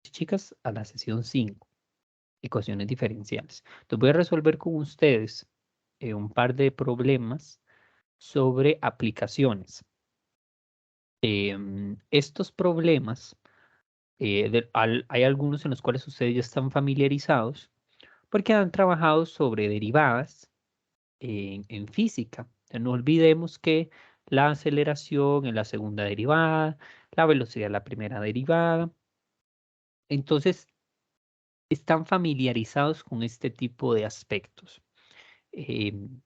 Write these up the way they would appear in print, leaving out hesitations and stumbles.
y chicas a la sesión 5, ecuaciones diferenciales. Entonces voy a resolver con ustedes un par de problemas sobre aplicaciones. Estos problemas, hay algunos en los cuales ustedes ya están familiarizados porque han trabajado sobre derivadas en física. Entonces, no olvidemos que la aceleración es la segunda derivada, la velocidad es la primera derivada. Entonces, están familiarizados con este tipo de aspectos.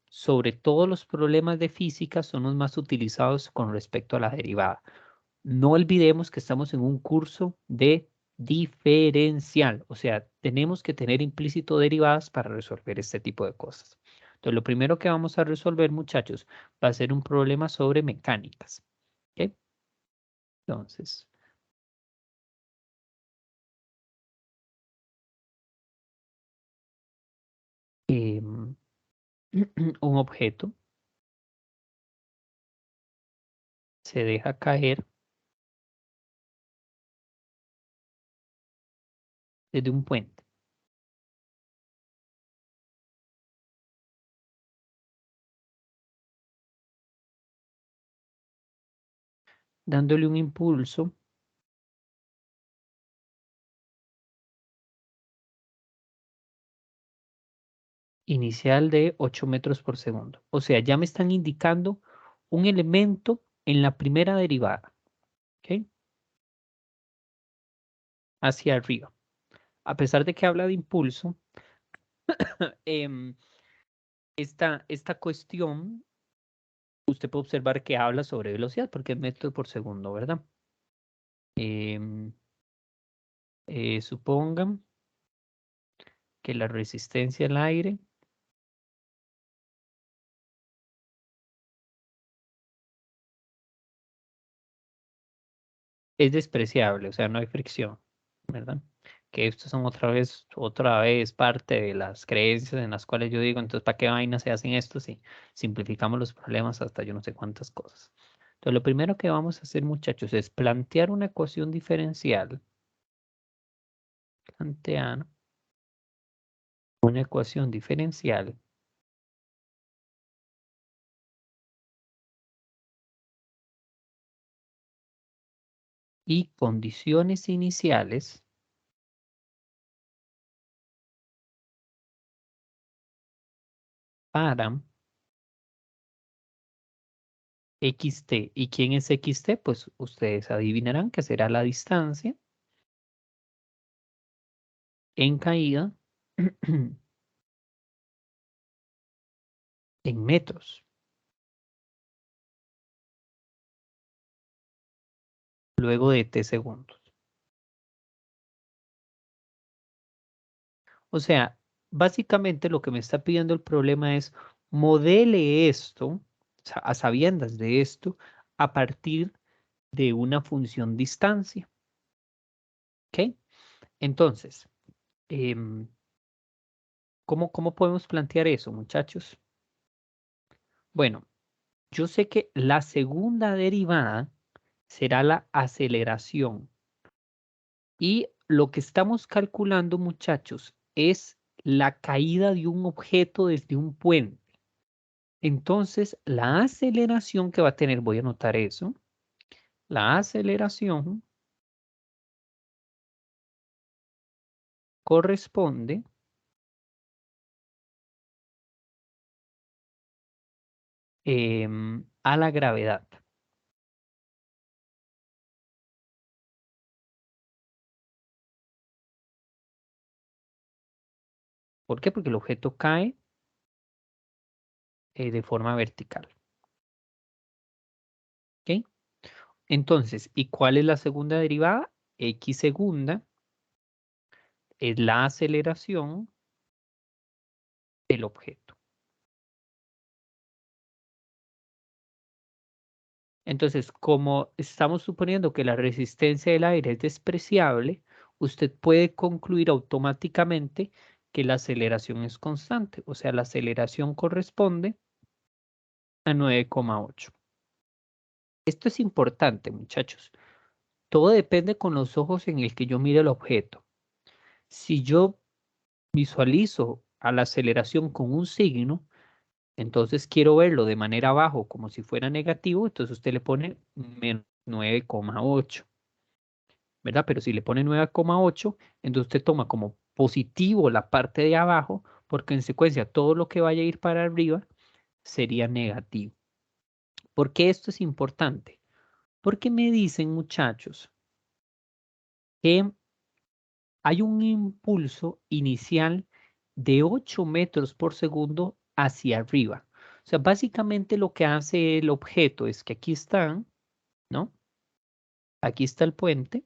Sobre todo los problemas de física son los más utilizados con respecto a la derivada. No olvidemos que estamos en un curso de diferencial, o sea, tenemos que tener implícito derivadas para resolver este tipo de cosas. Entonces, lo primero que vamos a resolver, muchachos, va a ser un problema sobre mecánicas. ¿Ok? Entonces, em, un objeto se deja caer desde un puente. Dándole un impulso inicial de 8 metros por segundo. O sea, ya me están indicando un elemento en la primera derivada. ¿Ok? Hacia arriba. A pesar de que habla de impulso, em, esta cuestión, usted puede observar que habla sobre velocidad, porque es metros por segundo, ¿verdad? Em, supongan que la resistencia al aire es despreciable, o sea, no hay fricción, ¿verdad? Que estos son otra vez parte de las creencias en las cuales yo digo, entonces, ¿para qué vaina se hacen esto si simplificamos los problemas hasta yo no sé cuántas cosas? Entonces, lo primero que vamos a hacer, muchachos, es plantear una ecuación diferencial. Plantear una ecuación diferencial y condiciones iniciales para xt. ¿Y quién es xt? Pues ustedes adivinarán que será la distancia en caída en metros, luego de t segundos. O sea, básicamente lo que me está pidiendo el problema es modele esto, a sabiendas de esto, a partir de una función distancia. ¿Ok? Entonces, ¿cómo podemos plantear eso, muchachos? Bueno, yo sé que la segunda derivada será la aceleración. Y lo que estamos calculando, muchachos, es la caída de un objeto desde un puente. Entonces, la aceleración que va a tener, voy a anotar eso, la aceleración corresponde a la gravedad. ¿Por qué? Porque el objeto cae de forma vertical. ¿Ok? Entonces, ¿y cuál es la segunda derivada? X segunda es la aceleración del objeto. Entonces, como estamos suponiendo que la resistencia del aire es despreciable, usted puede concluir automáticamente que la aceleración es constante, o sea, la aceleración corresponde a 9,8. Esto es importante, muchachos. todo depende con los ojos en el que yo mire el objeto. Si yo visualizo a la aceleración con un signo, entonces quiero verlo de manera abajo como si fuera negativo, entonces usted le pone menos 9,8, ¿verdad? Pero si le pone 9,8, entonces usted toma como positivo la parte de abajo, porque en secuencia todo lo que vaya a ir para arriba sería negativo. ¿Por qué esto es importante? Porque me dicen, muchachos, que hay un impulso inicial de 8 metros por segundo hacia arriba. O sea, básicamente lo que hace el objeto es que aquí están, ¿no? Aquí está el puente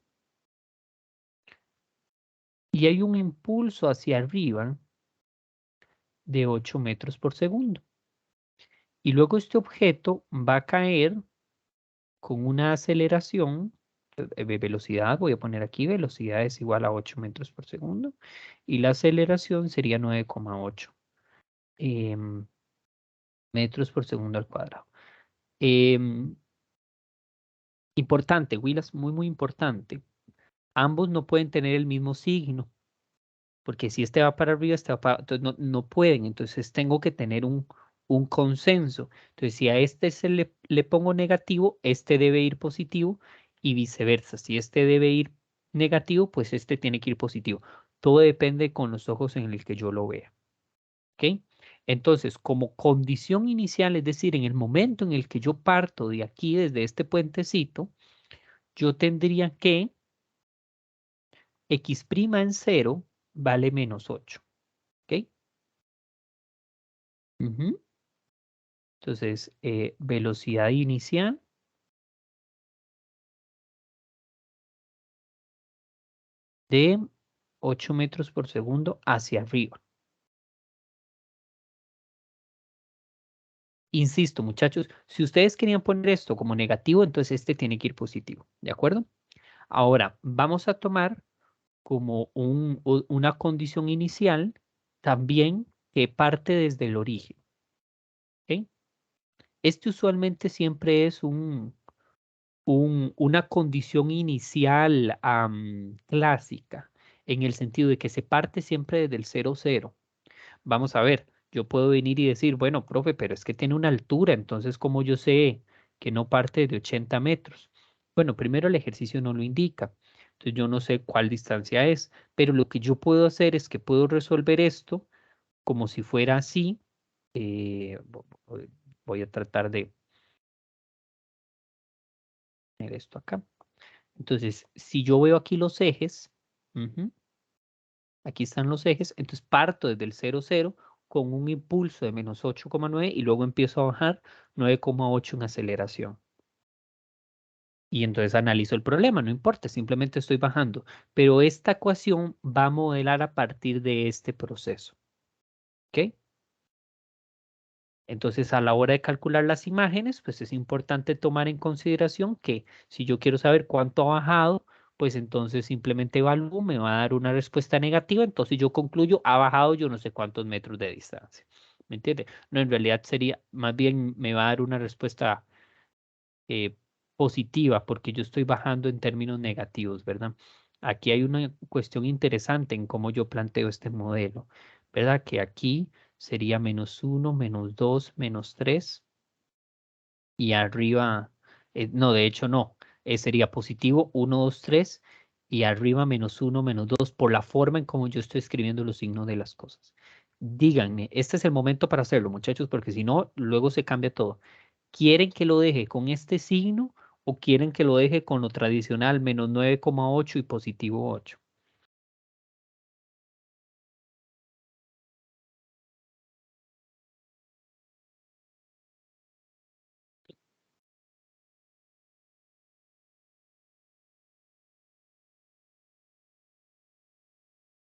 y hay un impulso hacia arriba de 8 metros por segundo. Y luego este objeto va a caer con una aceleración de velocidad, voy a poner aquí, velocidad es igual a 8 metros por segundo, y la aceleración sería 9,8 metros por segundo al cuadrado. Em, Importante, Willas, muy, muy importante. Ambos no pueden tener el mismo signo, porque si este va para arriba, este va para... Entonces no pueden, entonces tengo que tener un consenso. Entonces, si a este le pongo negativo, este debe ir positivo y viceversa. Si este debe ir negativo, pues este tiene que ir positivo. Todo depende con los ojos en el que yo lo vea. ¿Ok? Entonces, como condición inicial, es decir, en el momento en el que yo parto de aquí, desde este puentecito, yo tendría que x' en 0 vale menos 8. ¿Ok? Ujú. Entonces, velocidad inicial de 8 metros por segundo hacia arriba. Insisto, muchachos, si ustedes querían poner esto como negativo, entonces este tiene que ir positivo. ¿De acuerdo? Ahora, vamos a tomar como una condición inicial también que parte desde el origen. ¿Ok? Este usualmente siempre es una condición inicial clásica, en el sentido de que se parte siempre desde el 0, 0. Vamos a ver, yo puedo venir y decir, bueno, profe, pero es que tiene una altura, entonces, ¿cómo yo sé que no parte de 80 metros? Bueno, primero el ejercicio no lo indica, entonces yo no sé cuál distancia es, pero lo que yo puedo hacer es que puedo resolver esto como si fuera así. Voy a tratar de poner esto acá. Entonces, si yo veo aquí los ejes, aquí están los ejes, entonces parto desde el 0, 0 con un impulso de menos 8,9 y luego empiezo a bajar 9,8 en aceleración. Y entonces analizo el problema, no importa, simplemente estoy bajando. Pero esta ecuación va a modelar a partir de este proceso. ¿Ok? Entonces, a la hora de calcular las imágenes, pues es importante tomar en consideración que si yo quiero saber cuánto ha bajado, pues entonces simplemente evalúo, me va a dar una respuesta negativa, entonces yo concluyo, ha bajado yo no sé cuántos metros de distancia. ¿Me entiende? No, en realidad sería, más bien me va a dar una respuesta eh, positiva porque yo estoy bajando en términos negativos, ¿verdad? Aquí hay una cuestión interesante en cómo yo planteo este modelo, ¿verdad? Que aquí sería -1, -2, -3 y arriba, no, de hecho no, sería positivo 1, 2, 3 y arriba -1, -2 por la forma en cómo yo estoy escribiendo los signos de las cosas. Díganme, este es el momento para hacerlo, muchachos, porque si no, luego se cambia todo. ¿Quieren que lo deje con este signo o quieren que lo deje con lo tradicional, -9,8 y positivo 8?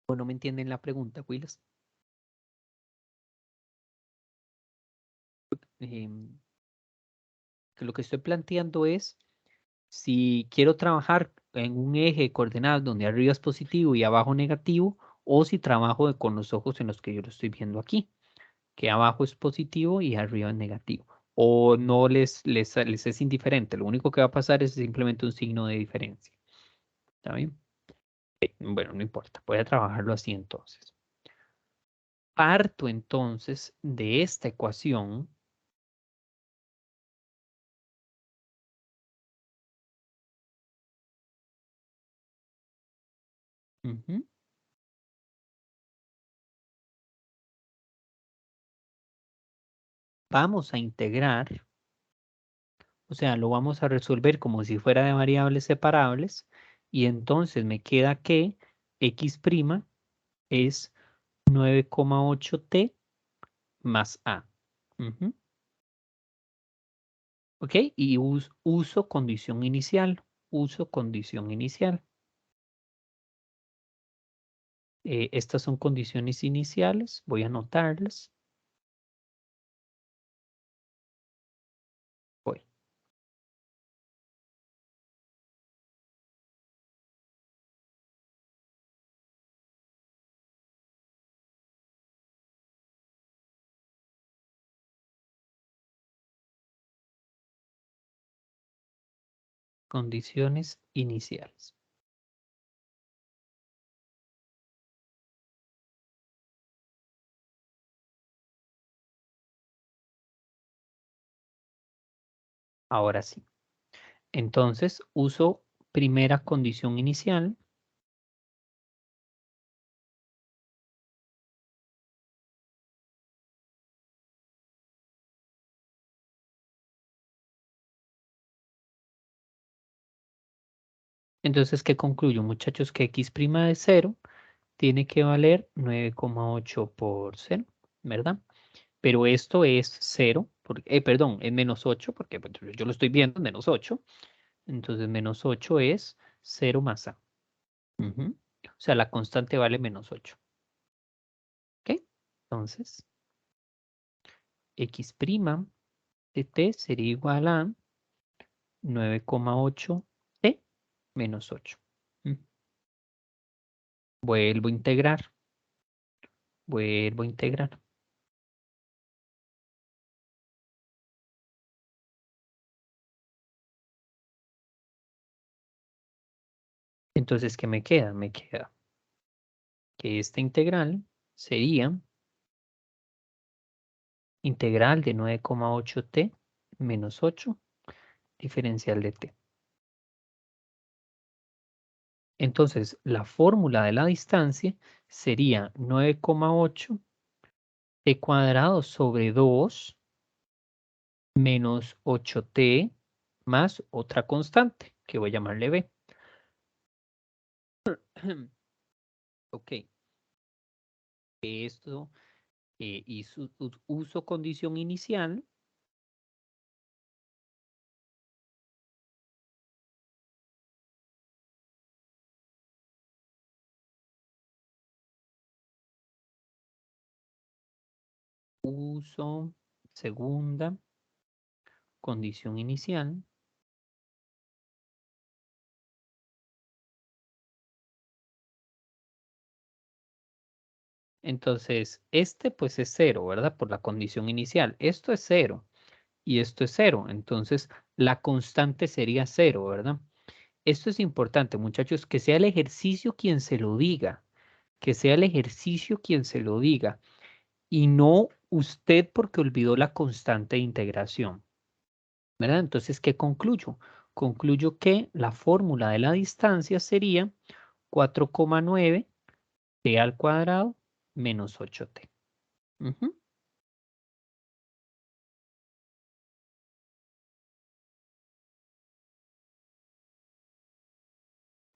¿O no me entienden la pregunta, Willis? Em, que lo que estoy planteando es, si quiero trabajar en un eje de coordenadas donde arriba es positivo y abajo negativo, o si trabajo con los ojos en los que yo lo estoy viendo aquí, que abajo es positivo y arriba es negativo. O no les es indiferente, lo único que va a pasar es simplemente un signo de diferencia. ¿Está bien? Bueno, no importa. Voy a trabajarlo así entonces. Parto entonces de esta ecuación. Ujú. Vamos a integrar, o sea, lo vamos a resolver como si fuera de variables separables y entonces me queda que x' es 9,8t más a. Ujú. ¿Ok? Y uso condición inicial. Uso condición inicial. Estas son condiciones iniciales. Voy a anotarlas. Voy. Condiciones iniciales. Ahora sí. Entonces uso primera condición inicial. Entonces, ¿qué concluyo, muchachos? Que x' de 0 tiene que valer 9,8 por 0, ¿verdad? Pero esto es 0, perdón, es menos 8, porque pues, yo lo estoy viendo, menos 8. Entonces, menos 8 es 0 más a. Ujú. O sea, la constante vale menos 8. ¿Ok? Entonces, x' de t sería igual a 9,8 t menos 8. Mm. Vuelvo a integrar. Vuelvo a integrar. Entonces, ¿qué me queda? Me queda que esta integral sería integral de 9,8t menos 8 diferencial de t. Entonces, la fórmula de la distancia sería 9,8 t cuadrado sobre 2 menos 8t más otra constante, que voy a llamarle b. Ok, esto y su uso condición inicial. Uso segunda condición inicial. Entonces, este pues es cero, ¿verdad? Por la condición inicial. Esto es cero y esto es cero. Entonces, la constante sería cero, ¿verdad? Esto es importante, muchachos, que sea el ejercicio quien se lo diga, que sea el ejercicio quien se lo diga y no usted porque olvidó la constante de integración, ¿verdad? Entonces, ¿qué concluyo? Concluyo que la fórmula de la distancia sería 4,9 t al cuadrado menos 8t. Ujú.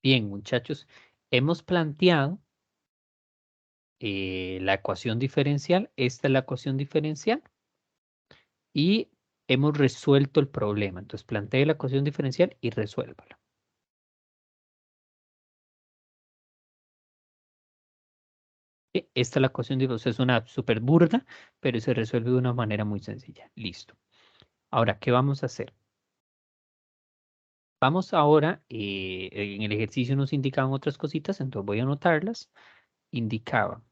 Bien, muchachos, hemos planteado la ecuación diferencial. Esta es la ecuación diferencial y hemos resuelto el problema. Entonces, plantee la ecuación diferencial y resuélvala. Esta es la ecuación diferencial. Es una súper burda, pero se resuelve de una manera muy sencilla. Listo. Ahora, ¿qué vamos a hacer? Vamos ahora, en el ejercicio nos indicaban otras cositas, entonces voy a anotarlas. Indicaba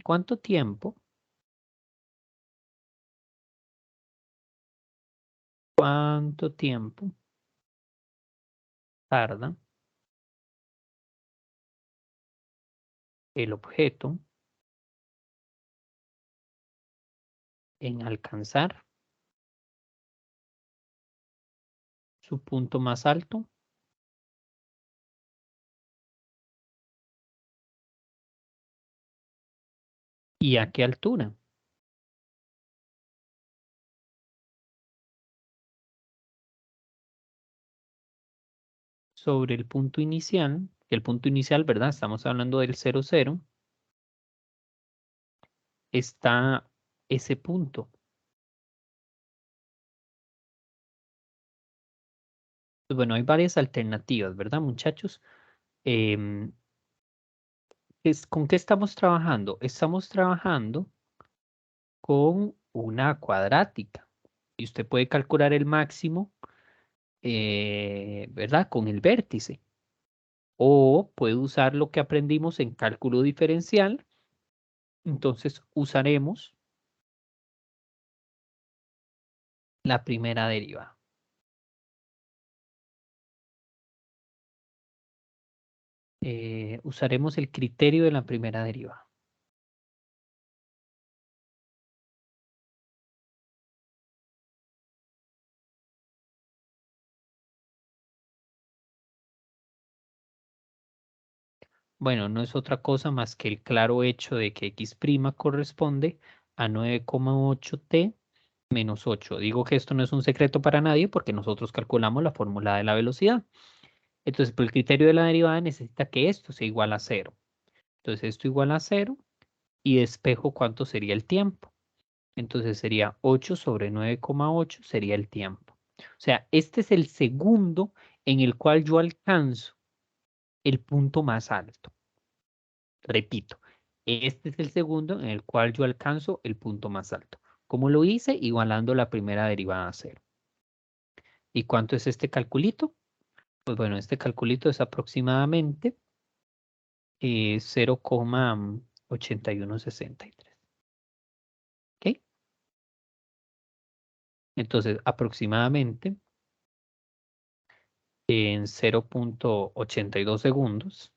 cuánto tiempo tarda el objeto en alcanzar su punto más alto y a qué altura. Sobre el punto inicial, el punto inicial, ¿verdad? Estamos hablando del 0, 0, está ese punto. Pues bueno, hay varias alternativas, ¿verdad, muchachos? Em, ¿Con qué estamos trabajando? Estamos trabajando con una cuadrática. Y usted puede calcular el máximo, ¿verdad? Con el vértice. O puede usar lo que aprendimos en cálculo diferencial. Entonces usaremos la primera derivada. Usaremos el criterio de la primera derivada. Bueno, no es otra cosa más que el claro hecho de que x' corresponde a 9,8t menos 8. Digo que esto no es un secreto para nadie porque nosotros calculamos la fórmula de la velocidad. Entonces, por el criterio de la derivada necesita que esto sea igual a 0. Entonces, esto igual a 0 y despejo cuánto sería el tiempo. Entonces sería 8 sobre 9,8 sería el tiempo. O sea, este es el segundo en el cual yo alcanzo el punto más alto. Repito, este es el segundo en el cual yo alcanzo el punto más alto. ¿Cómo lo hice? Igualando la primera derivada a 0. ¿Y cuánto es este calculito? Pues bueno, este calculito es aproximadamente 0,8163. ¿Ok? Entonces, aproximadamente en 0,82 segundos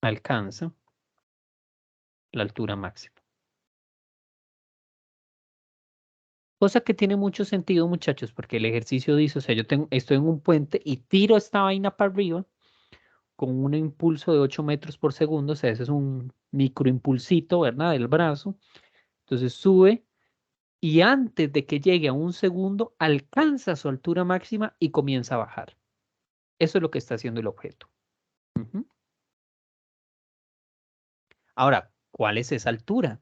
alcanza la altura máxima. Cosa que tiene mucho sentido, muchachos, porque el ejercicio dice, o sea, estoy en un puente y tiro esta vaina para arriba con un impulso de 8 metros por segundo, o sea, ese es un microimpulsito, ¿verdad? Del brazo. Entonces sube y antes de que llegue a un segundo, alcanza su altura máxima y comienza a bajar. Eso es lo que está haciendo el objeto. Ujú. Ahora, ¿cuál es esa altura?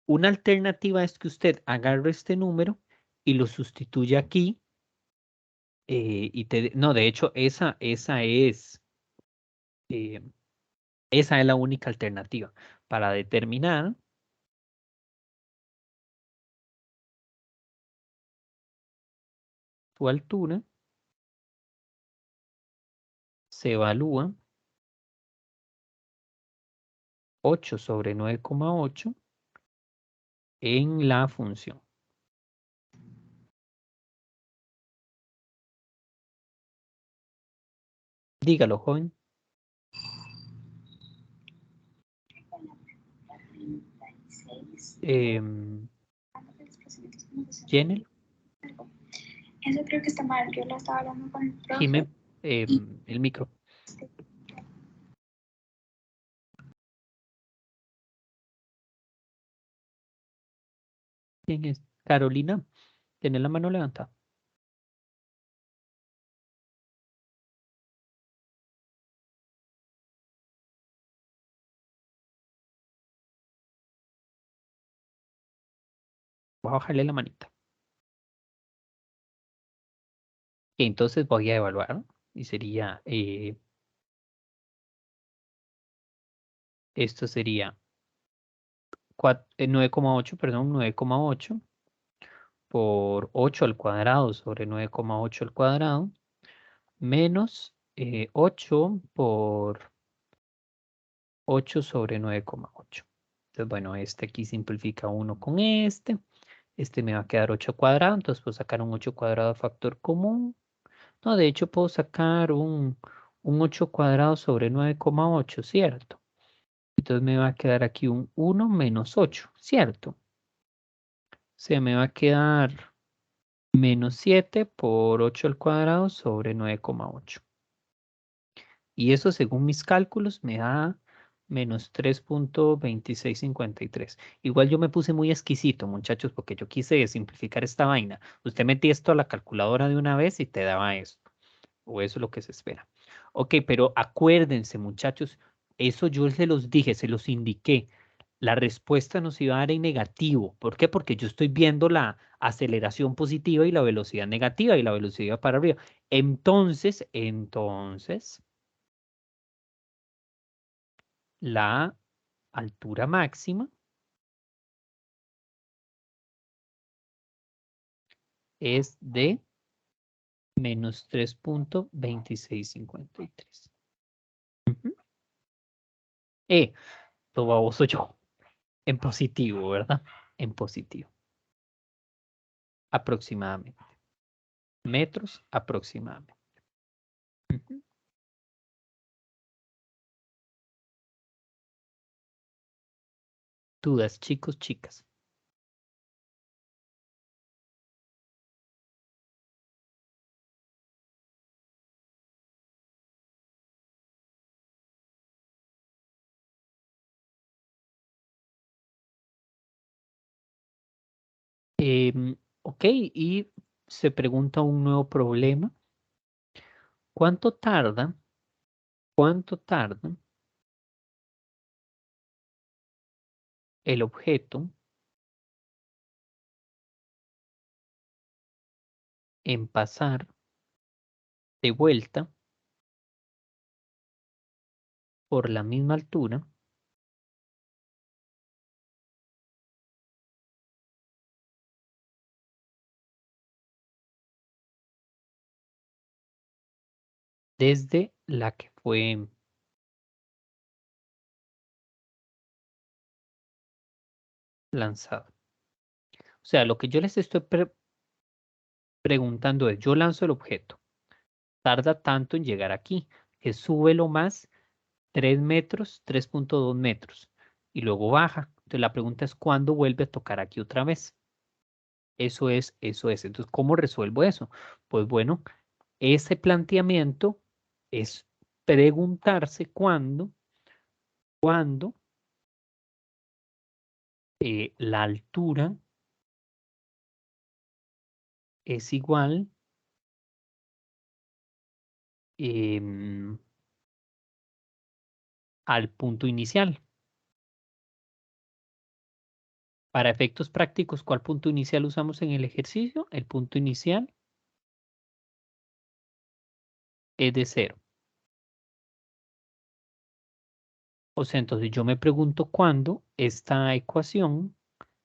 Una alternativa es que usted agarre este número y lo sustituya aquí. No, de hecho, eh, esa es la única alternativa para determinar su altura. Se evalúa 8 sobre 9,8 en la función. Dígalo, joven. Em, Jenel, Eso creo que está mal. Yo lo estaba hablando con el profe. Jime, el micro. ¿Quién es? Carolina, tiene la mano levantada. Voy a bajarle la manita. Y entonces voy a evaluar, ¿no? Y sería, esto sería 9,8, perdón, 9,8 por 8 al cuadrado sobre 9,8 al cuadrado, menos 8 por 8 sobre 9,8. Entonces, bueno, este aquí simplifica 1 con este. Este me va a quedar 8 cuadrado, entonces puedo sacar un 8 cuadrado factor común. No, de hecho puedo sacar un un 8 cuadrado sobre 9,8, ¿cierto? Entonces me va a quedar aquí un 1 menos 8, ¿cierto? Se me va a quedar menos 7 por 8 al cuadrado sobre 9,8. Y eso, según mis cálculos, me da menos 3,2653. Igual yo me puse muy exquisito, muchachos, porque yo quise simplificar esta vaina. Usted metía esto a la calculadora de una vez y te daba esto. O eso es lo que se espera. Ok, pero acuérdense, muchachos, eso yo se los dije, se los indiqué. La respuesta nos iba a dar en negativo. ¿Por qué? Porque yo estoy viendo la aceleración positiva y la velocidad negativa y la velocidad para arriba. Entonces, la altura máxima es de menos 3,2653. Ujú. Lo baboso yo. En positivo, ¿verdad? En positivo. Aproximadamente. Metros aproximadamente. Ujú. Dudas, chicos, chicas. Ok, y se pregunta un nuevo problema. ¿Cuánto tarda el objeto en pasar de vuelta por la misma altura desde la que fue lanzado? O sea, lo que yo les estoy preguntando es, yo lanzo el objeto, tarda tanto en llegar aquí, que sube lo más 3 metros, 3,2 metros, y luego baja. Entonces la pregunta es, ¿cuándo vuelve a tocar aquí otra vez? Eso es, eso es. Entonces, ¿cómo resuelvo eso? Pues bueno, ese planteamiento es preguntarse cuándo la altura es igual em, al punto inicial. Para efectos prácticos, ¿cuál punto inicial usamos en el ejercicio? El punto inicial es de 0. O sea, entonces yo me pregunto cuándo esta ecuación,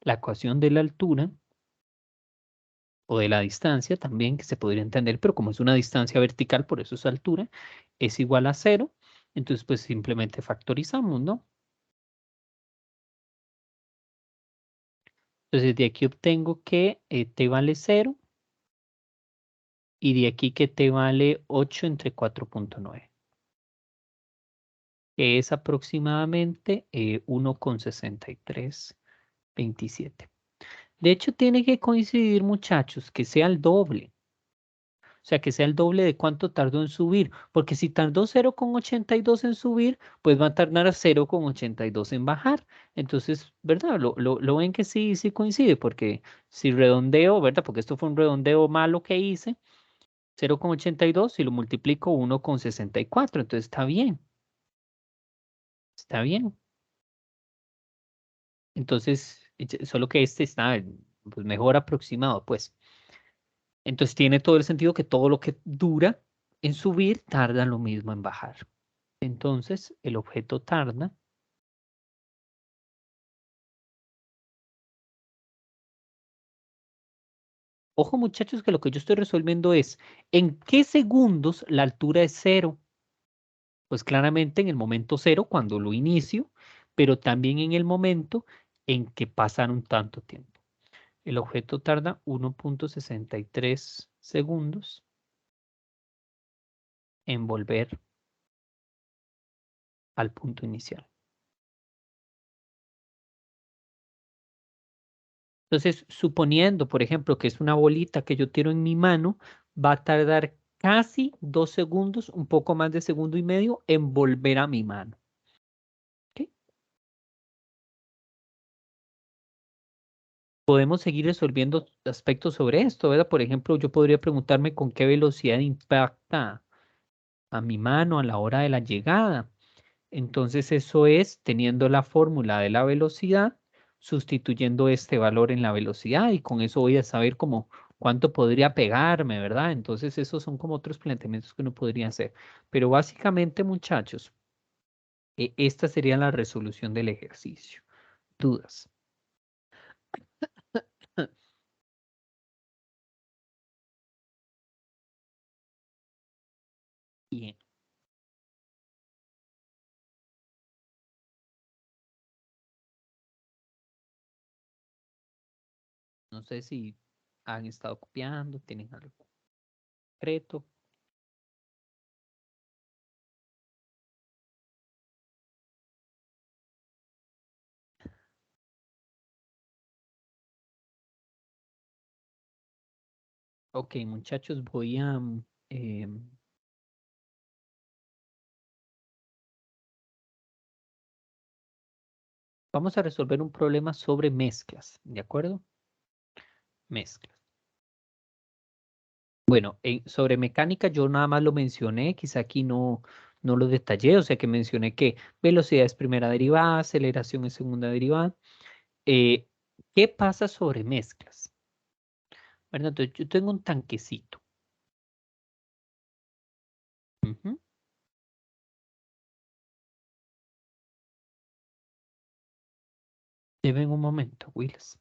la ecuación de la altura o de la distancia también, que se podría entender, pero como es una distancia vertical, por eso es altura, es igual a 0. Entonces, pues simplemente factorizamos, ¿no? Entonces, de aquí obtengo que t vale 0 y de aquí que t vale 8 entre 4,9, que es aproximadamente 1,6327. De hecho, tiene que coincidir, muchachos, que sea el doble. O sea, que sea el doble de cuánto tardó en subir. Porque si tardó 0,82 en subir, pues va a tardar 0,82 en bajar. Entonces, ¿verdad? Lo ven que sí, sí coincide. Porque si redondeo, ¿verdad? Porque esto fue un redondeo malo que hice. 0,82 y lo multiplico 1,64. Entonces está bien. Está bien. Entonces, solo que este está pues, mejor aproximado, pues. Entonces tiene todo el sentido que todo lo que dura en subir tarda lo mismo en bajar. Entonces el objeto tarda Ojo, muchachos, que lo que yo estoy resolviendo es ¿en qué segundos la altura es 0? Pues claramente en el momento 0 cuando lo inicio, pero también en el momento en que pasaron tanto tiempo. El objeto tarda 1,63 segundos en volver al punto inicial. Entonces, suponiendo, por ejemplo, que es una bolita que yo tiro en mi mano, va a tardar casi 2 segundos, un poco más de segundo y medio, en volver a mi mano. ¿Ok? Podemos seguir resolviendo aspectos sobre esto, ¿verdad? Por ejemplo, yo podría preguntarme con qué velocidad impacta a mi mano a la hora de la llegada. Entonces, eso es teniendo la fórmula de la velocidad, sustituyendo este valor en la velocidad y con eso voy a saber cómo cuánto podría pegarme, ¿verdad? Entonces, esos son como otros planteamientos que uno podría hacer. Pero básicamente, muchachos, esta sería la resolución del ejercicio. ¿Dudas? Bien, no sé si han estado copiando, tienen algo concreto. Ok, muchachos, voy a... em, vamos a resolver un problema sobre mezclas, ¿de acuerdo? Mezclas. Bueno, sobre mecánica yo nada más lo mencioné, quizá aquí no lo detallé, o sea que mencioné que velocidad es primera derivada, aceleración es segunda derivada. Eh, ¿Qué pasa sobre mezclas? Bueno, entonces yo tengo un tanquecito. Ujú. Deben un momento, Wills.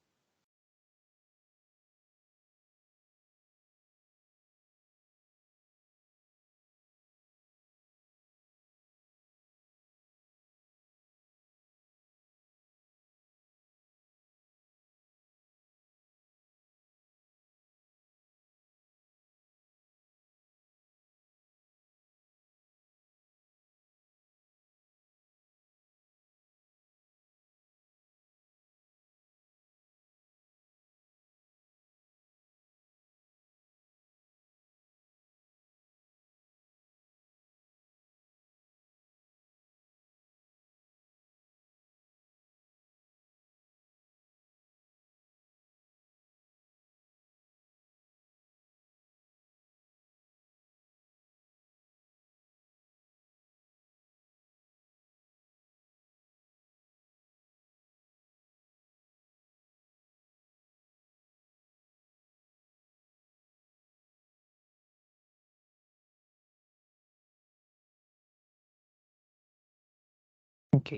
Ok,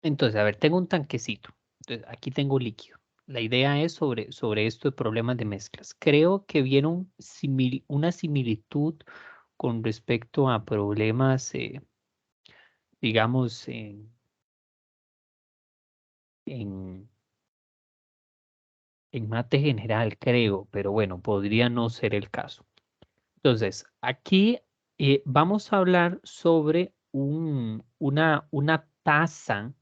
entonces, a ver, tengo un tanquecito. Entonces, aquí tengo líquido. La idea es sobre esto de problemas de mezclas. Creo que vieron una similitud con respecto a problemas, digamos, en, en mate general, creo, pero bueno, podría no ser el caso. Entonces, aquí vamos a hablar sobre una tasa,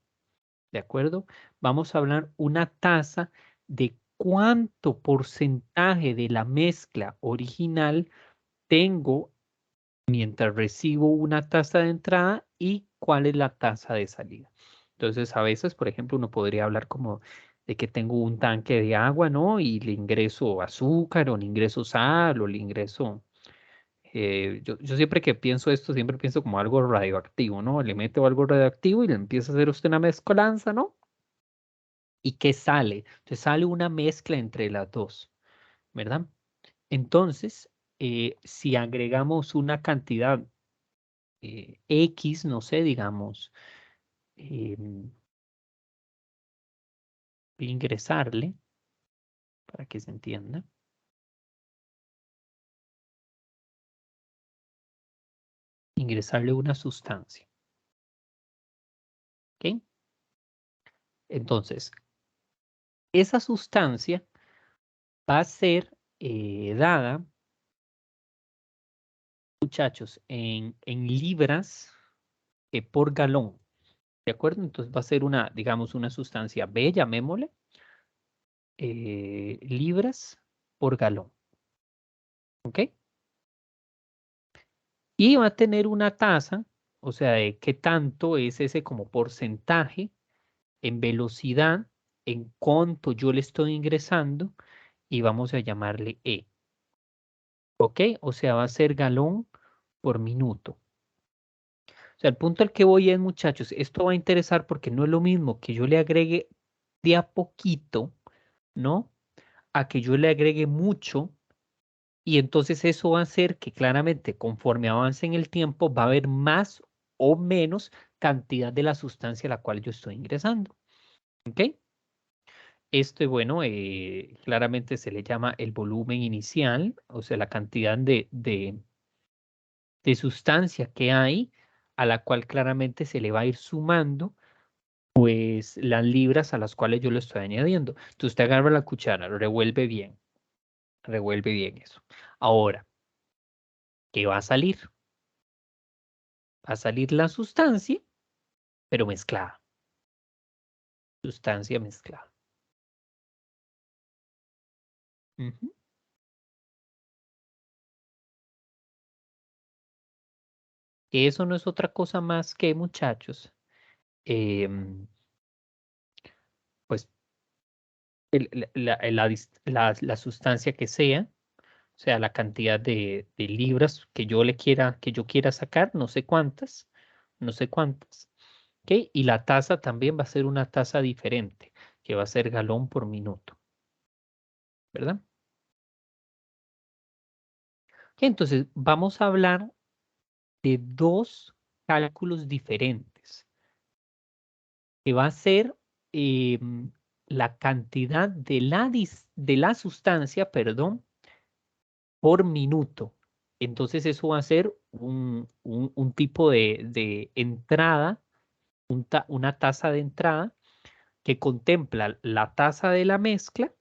¿de acuerdo? Vamos a hablar una tasa de cuánto porcentaje de la mezcla original tengo mientras recibo una tasa de entrada y cuál es la tasa de salida. Entonces, a veces, por ejemplo, uno podría hablar como de que tengo un tanque de agua, ¿no? Y le ingreso azúcar o le ingreso sal o le ingreso... yo siempre que pienso esto, siempre pienso como algo radioactivo, ¿no? Le meto algo radioactivo y le empieza a hacer usted una mezcolanza, ¿no? ¿Y qué sale? Entonces sale una mezcla entre las dos, ¿verdad? Entonces, si agregamos una cantidad X, no sé, digamos, em, ingresarle, para que se entienda, ingresarle una sustancia, ¿ok? Entonces, esa sustancia va a ser dada muchachos, en libras por galón. ¿De acuerdo? Entonces va a ser una, digamos, una sustancia B, llamémosle, libras por galón. ¿Ok? Y va a tener una tasa, o sea, de qué tanto es ese como porcentaje en velocidad, en cuánto yo le estoy ingresando, y vamos a llamarle E. ¿Ok? O sea, va a ser galón por minuto. O sea, el punto al que voy es, muchachos, esto va a interesar porque no es lo mismo que yo le agregue de a poquito, ¿no? A que yo le agregue mucho, y entonces eso va a hacer que claramente conforme avance en el tiempo va a haber más o menos cantidad de la sustancia a la cual yo estoy ingresando. ¿Ok? Esto, bueno, claramente se le llama el volumen inicial, o sea, la cantidad de sustancia que hay, a la cual claramente se le va a ir sumando, pues, las libras a las cuales yo le estoy añadiendo. Entonces usted agarra la cuchara, revuelve bien eso. Ahora, ¿qué va a salir? Va a salir la sustancia, pero mezclada. Sustancia mezclada. Ujú. Eso no es otra cosa más que, muchachos, em, pues la sustancia que sea, o sea, la cantidad de libras que yo quiera sacar, no sé cuántas, ¿ok? Y la tasa también va a ser una tasa diferente, que va a ser galón por minuto, ¿verdad? Ok, entonces, vamos a hablar de dos cálculos diferentes, que va a ser la cantidad de la sustancia, perdón, por minuto. Entonces eso va a ser un tipo de entrada, una tasa de entrada que contempla la tasa de la mezcla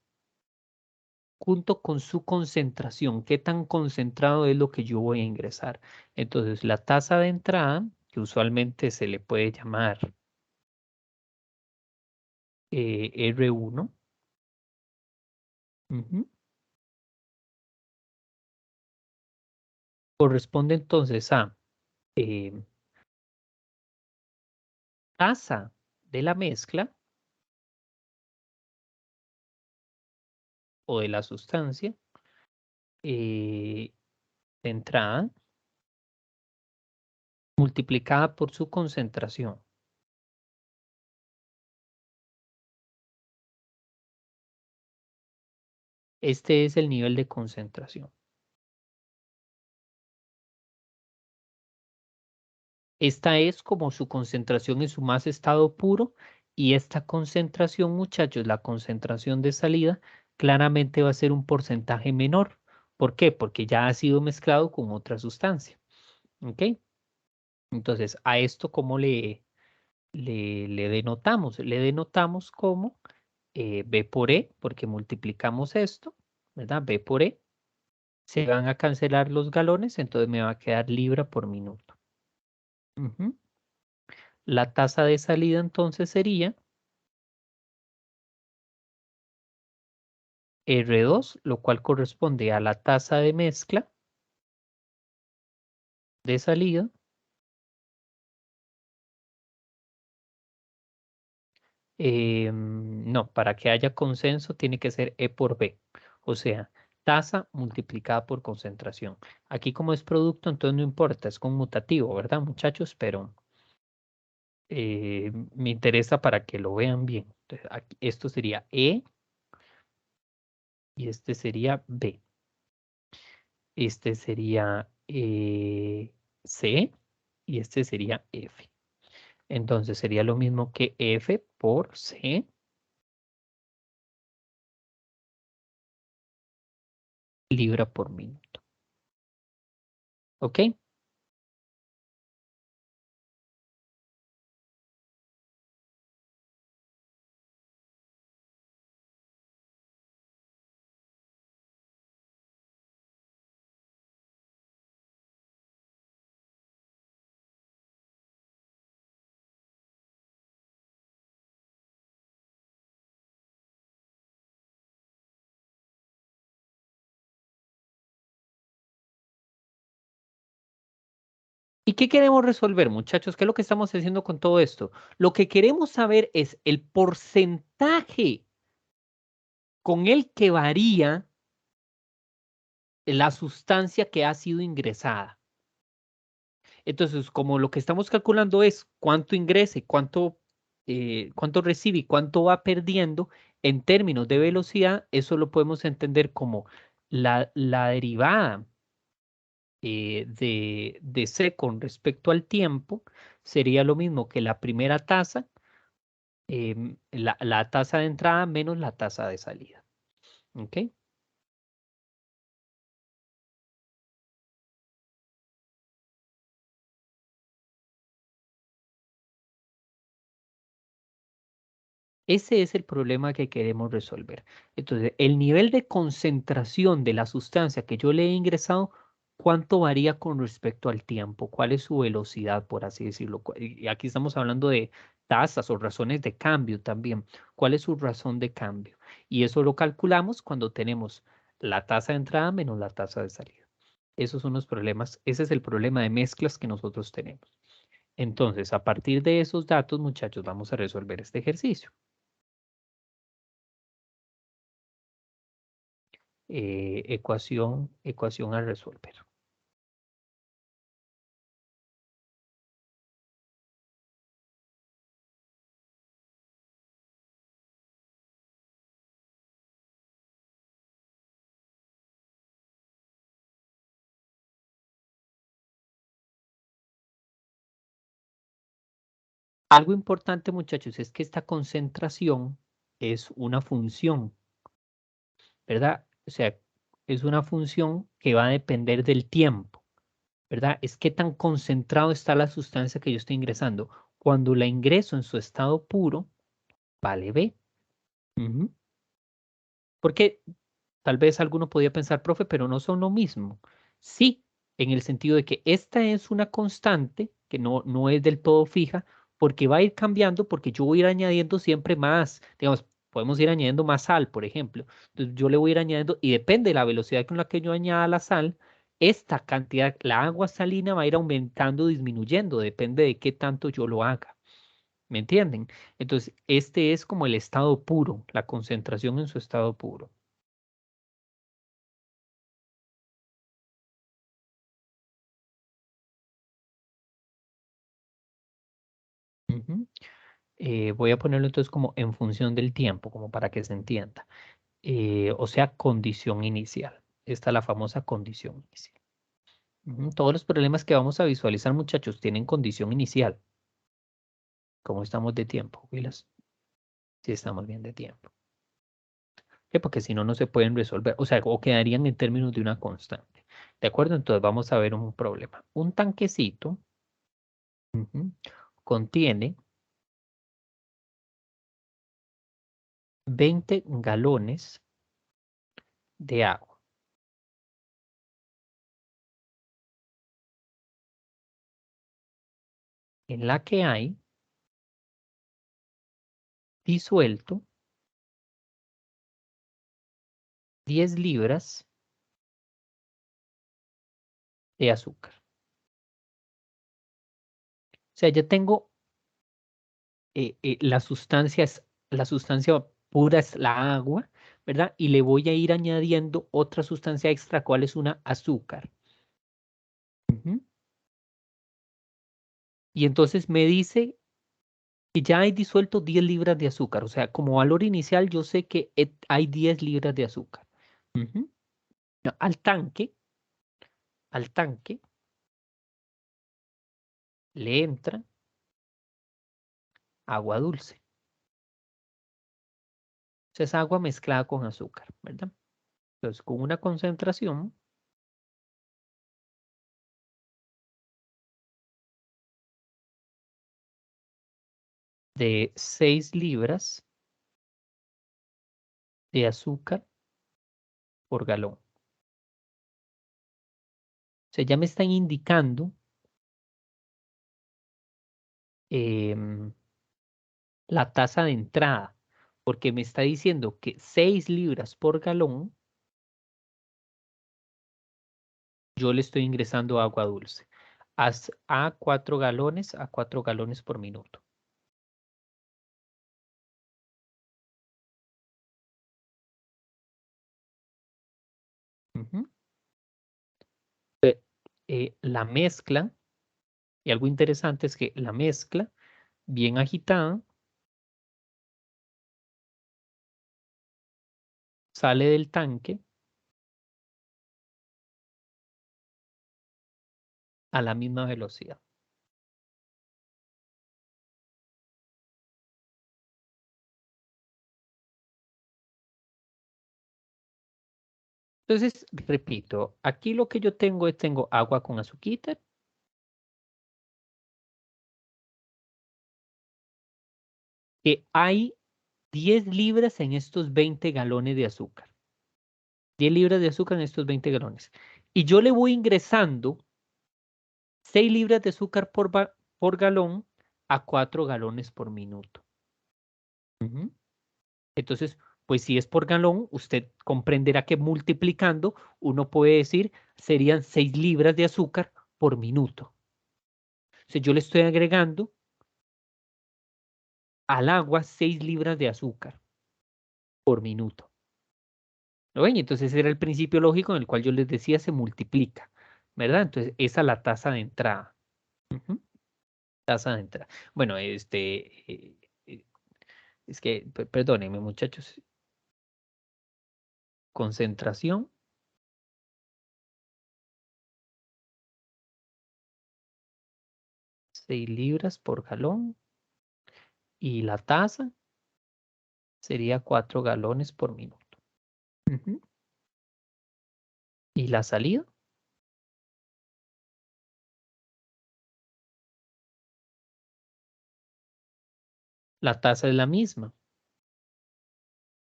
junto con su concentración, qué tan concentrado es lo que yo voy a ingresar. Entonces la tasa de entrada, que usualmente se le puede llamar R1, ujú, corresponde entonces a eh, tasa de la mezcla o de la sustancia de entrada multiplicada por su concentración. Este es el nivel de concentración. Esta es como su concentración en su más estado puro, y esta concentración, muchachos, la concentración de salida, claramente va a ser un porcentaje menor. ¿Por qué? Porque ya ha sido mezclado con otra sustancia. ¿Ok? Entonces, a esto, ¿cómo le denotamos? Le denotamos como B por E, porque multiplicamos esto, ¿verdad? B por E. Se van a cancelar los galones, entonces me va a quedar libra por minuto. Ujú. La tasa de salida entonces sería R2, lo cual corresponde a la tasa de mezcla de salida. No, para que haya consenso tiene que ser E por B, o sea, tasa multiplicada por concentración. Aquí como es producto, entonces no importa, es conmutativo, ¿verdad, muchachos? Pero me interesa para que lo vean bien. Entonces, esto sería E y este sería B. Este sería C y este sería F. Entonces sería lo mismo que F por C libra por minuto. ¿Ok? ¿Y qué queremos resolver, muchachos? ¿Qué es lo que estamos haciendo con todo esto? Lo que queremos saber es el porcentaje con el que varía la sustancia que ha sido ingresada. Entonces, como lo que estamos calculando es cuánto ingrese, cuánto recibe y cuánto va perdiendo en términos de velocidad, eso lo podemos entender como la derivada de C con respecto al tiempo sería lo mismo que la primera tasa, la tasa de entrada menos la tasa de salida. ¿Ok? Ese es el problema que queremos resolver. Entonces, el nivel de concentración de la sustancia que yo le he ingresado, ¿cuánto varía con respecto al tiempo? ¿Cuál es su velocidad, por así decirlo? Y aquí estamos hablando de tasas o razones de cambio también. ¿Cuál es su razón de cambio? Y eso lo calculamos cuando tenemos la tasa de entrada menos la tasa de salida. Esos son los problemas. Ese es el problema de mezclas que nosotros tenemos. Entonces, a partir de esos datos, muchachos, vamos a resolver este ejercicio. Ecuación a resolver. Algo importante, muchachos, es que esta concentración es una función, ¿verdad? O sea, es una función que va a depender del tiempo, ¿verdad? Es qué tan concentrado está la sustancia que yo estoy ingresando. Cuando la ingreso en su estado puro, vale B. Ujú. Porque tal vez alguno podía pensar, profe, pero no son lo mismo. Sí, en el sentido de que esta es una constante que no es del todo fija, porque va a ir cambiando, porque yo voy a ir añadiendo siempre más, digamos, podemos ir añadiendo más sal, por ejemplo. Entonces yo le voy a ir añadiendo, y depende de la velocidad con la que yo añada la sal, esta cantidad, la agua salina va a ir aumentando o disminuyendo, depende de qué tanto yo lo haga. ¿Me entienden? Entonces, este es como el estado puro, la concentración en su estado puro. Ujú. Voy a ponerlo entonces como en función del tiempo, como para que se entienda. O sea, condición inicial. Esta es la famosa condición inicial. Ujú. Todos los problemas que vamos a visualizar, muchachos, tienen condición inicial. ¿Cómo estamos de tiempo, Wilas? Si estamos bien de tiempo. Porque si no, no se pueden resolver. O sea, o quedarían en términos de una constante. ¿De acuerdo? Entonces vamos a ver un problema. Un tanquecito ujú, contiene 20 galones de agua, en la que hay disuelto 10 libras de azúcar. O sea, ya tengo la sustancia pura es la agua, ¿verdad? Y le voy a ir añadiendo otra sustancia extra, ¿cuál es una azúcar? Ujú. Y entonces me dice que ya hay disuelto 10 libras de azúcar. O sea, como valor inicial, yo sé que hay 10 libras de azúcar. Ujú. No, al tanque le entra agua dulce. O sea, es agua mezclada con azúcar, ¿verdad? Entonces, con una concentración de 6 libras de azúcar por galón. O sea, ya me están indicando em, la tasa de entrada, porque me está diciendo que 6 libras por galón, yo le estoy ingresando agua dulce. a 4 galones por minuto. Ujú. La mezcla, y algo interesante es que la mezcla bien agitada sale del tanque a la misma velocidad. Entonces, repito, aquí lo que yo tengo es, tengo agua con azuquita, que hay 10 libras en estos 20 galones de azúcar. 10 libras de azúcar en estos 20 galones. Y yo le voy ingresando 6 libras de azúcar por galón a 4 galones por minuto. Ujú. Entonces, pues si es por galón, usted comprenderá que multiplicando, uno puede decir, serían 6 libras de azúcar por minuto. O sea, yo le estoy agregando al agua 6 libras de azúcar por minuto. ¿Lo ven? Entonces era el principio lógico en el cual yo les decía se multiplica, ¿verdad? Entonces esa es la tasa de entrada. Ujú. Tasa de entrada. Bueno, es que, perdónenme muchachos, concentración 6 libras por galón y la tasa sería 4 galones por minuto. Ujú. Y la salida, la tasa es la misma.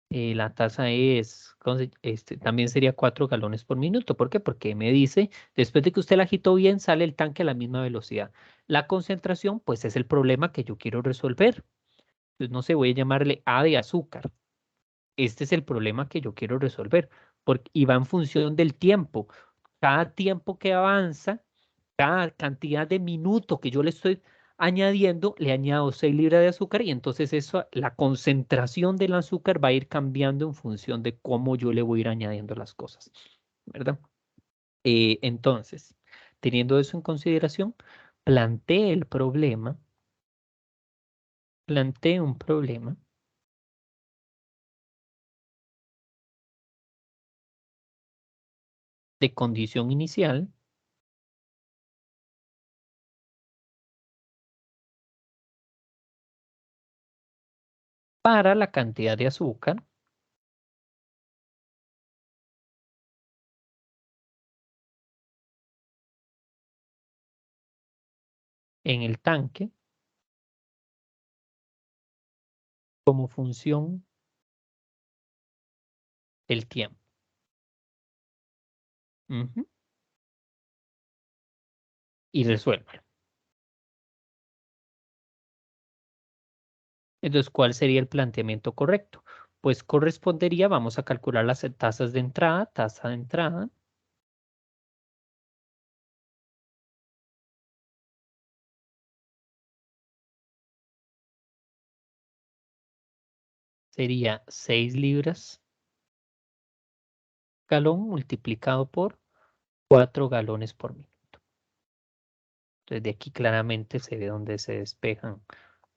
La tasa es, también sería 4 galones por minuto. ¿Por qué? Porque me dice, después de que usted la agitó bien, sale el tanque a la misma velocidad. La concentración, pues es el problema que yo quiero resolver. Entonces, no sé, voy a llamarle A de azúcar. Este es el problema que yo quiero resolver. Y va en función del tiempo. Cada tiempo que avanza, cada cantidad de minutos que yo le estoy añadiendo, le añado 6 libras de azúcar y entonces eso, la concentración del azúcar va a ir cambiando en función de cómo yo le voy a ir añadiendo las cosas, ¿verdad? Entonces, teniendo eso en consideración, planteé un problema de condición inicial para la cantidad de azúcar en el tanque como función del tiempo. Ujú. Y resuelve. Entonces, ¿cuál sería el planteamiento correcto? Pues correspondería, vamos a calcular las tasas de entrada, tasa de entrada sería 6 libras galón multiplicado por 4 galones por minuto. Entonces, de aquí claramente se ve dónde se despejan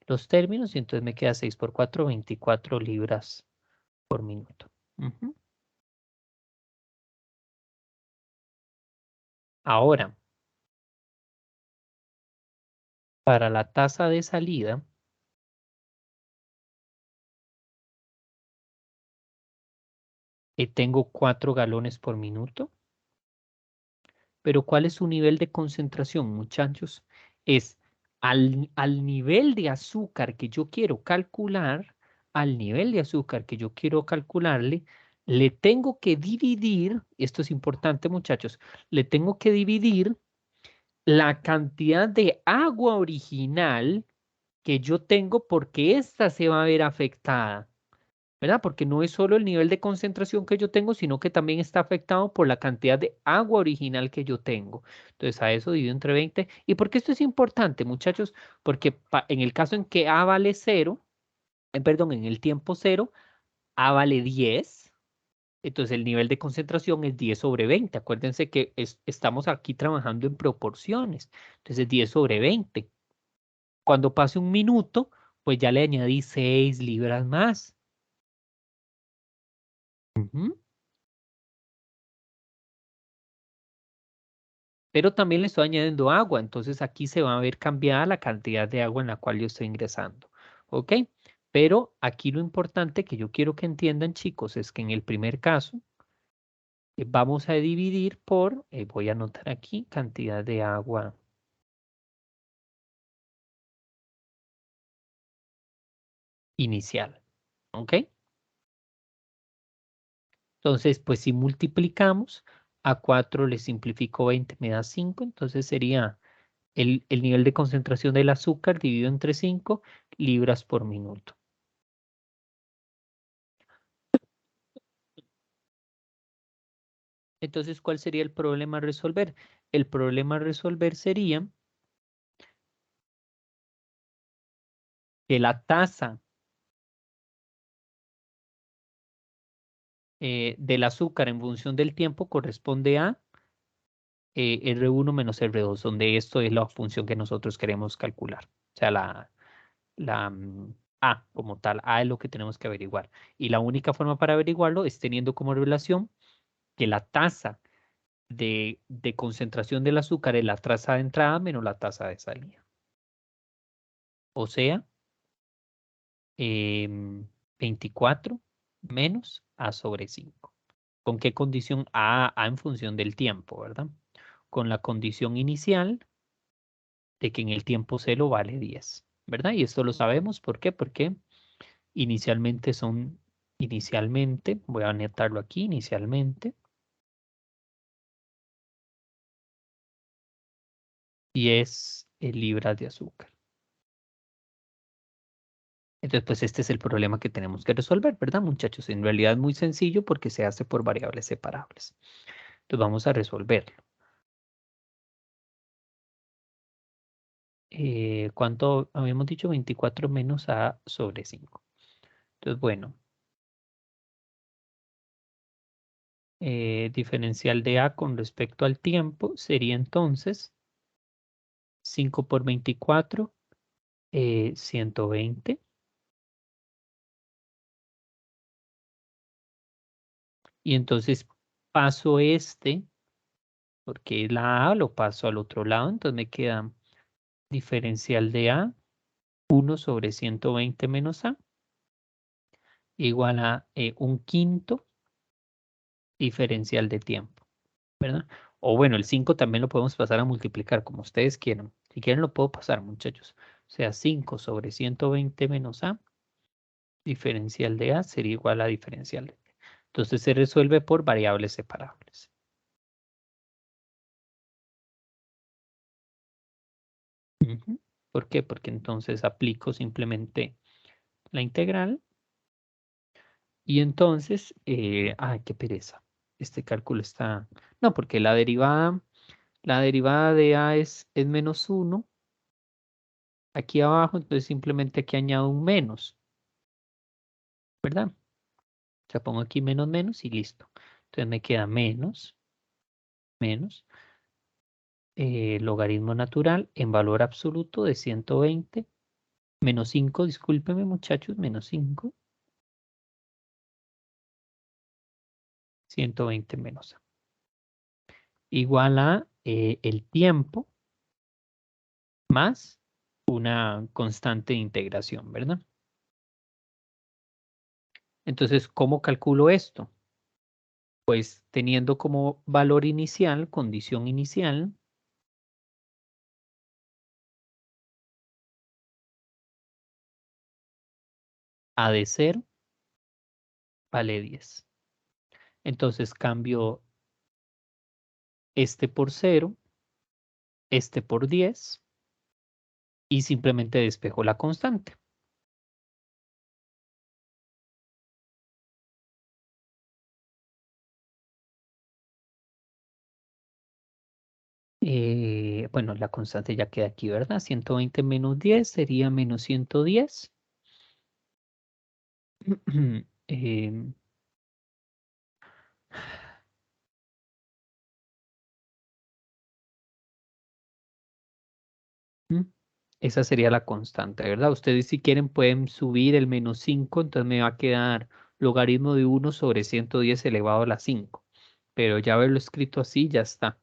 los términos y entonces me queda 6 por 4, 24 libras por minuto. Ujú. Ahora, para la tasa de salida, tengo 4 galones por minuto. Pero ¿cuál es su nivel de concentración, muchachos? Es al nivel de azúcar que yo quiero calcular, al nivel de azúcar que yo quiero calcularle, le tengo que dividir, esto es importante, muchachos, le tengo que dividir la cantidad de agua original que yo tengo porque esta se va a ver afectada. ¿verdad? Porque no es solo el nivel de concentración que yo tengo, sino que también está afectado por la cantidad de agua original que yo tengo. Entonces, a eso divido entre 20. ¿Y por qué esto es importante, muchachos? Porque en el caso en que A vale 0, perdón, en el tiempo 0, A vale 10. Entonces, el nivel de concentración es 10 sobre 20. Acuérdense que estamos aquí trabajando en proporciones. Entonces, 10 sobre 20. Cuando pase un minuto, pues ya le añadí 6 libras más. Ujú. Pero también le estoy añadiendo agua, entonces aquí se va a ver cambiada la cantidad de agua en la cual yo estoy ingresando. ¿Ok? Pero aquí lo importante que yo quiero que entiendan, chicos, es que en el primer caso vamos a dividir por, voy a anotar aquí, cantidad de agua inicial. ¿Ok? Entonces, pues si multiplicamos, a 4 le simplifico 20, me da 5, entonces sería el nivel de concentración del azúcar dividido entre 5 libras por minuto. Entonces, ¿cuál sería el problema a resolver? El problema a resolver sería que la tasa del azúcar en función del tiempo corresponde a R1 menos R2, donde esto es la función que nosotros queremos calcular. O sea, la A como tal, A es lo que tenemos que averiguar. Y la única forma para averiguarlo es teniendo como relación que la tasa de concentración del azúcar es la tasa de entrada menos la tasa de salida. O sea, 24 menos A sobre 5. ¿Con qué condición? A en función del tiempo, ¿verdad? Con la condición inicial de que en el tiempo cero vale 10, ¿verdad? Y esto lo sabemos, ¿por qué? Porque inicialmente, voy a anotarlo aquí, inicialmente, 10 libras de azúcar. Entonces, pues este es el problema que tenemos que resolver, ¿verdad, muchachos? En realidad es muy sencillo porque se hace por variables separables. Entonces vamos a resolverlo. ¿Cuánto habíamos dicho? 24 menos A sobre 5. Entonces, bueno, diferencial de A con respecto al tiempo sería entonces 5 por 24, 120. Y entonces paso porque la A lo paso al otro lado, entonces me queda diferencial de A, 1 sobre 120 menos A, igual a un quinto diferencial de tiempo, ¿verdad? O bueno, el 5 también lo podemos pasar a multiplicar, como ustedes quieran. Si quieren lo puedo pasar, muchachos. O sea, 5 sobre 120 menos A, diferencial de A sería igual a diferencial de B. Entonces se resuelve por variables separables. Ujú. ¿Por qué? Porque entonces aplico simplemente la integral y entonces, ay, qué pereza. Este cálculo está, no, porque la derivada de A es menos 1 aquí abajo, entonces simplemente aquí añado un menos, ¿verdad? O sea, pongo aquí menos menos y listo. Entonces me queda menos, logaritmo natural en valor absoluto de 120, menos 5, discúlpeme muchachos, menos 5, 120 menos A. Igual a el tiempo más una constante de integración, ¿verdad? Entonces, ¿cómo calculo esto? Pues teniendo como valor inicial, condición inicial, A de 0 vale 10. Entonces cambio este por 0, este por 10 y simplemente despejo la constante. bueno, la constante ya queda aquí, ¿verdad? 120 menos 10 sería menos 110. Em, mm, Esa sería la constante, ¿verdad? Ustedes si quieren pueden subir el menos 5, entonces me va a quedar logaritmo de 1 sobre 110 elevado a la 5. Pero ya haberlo escrito así, ya está.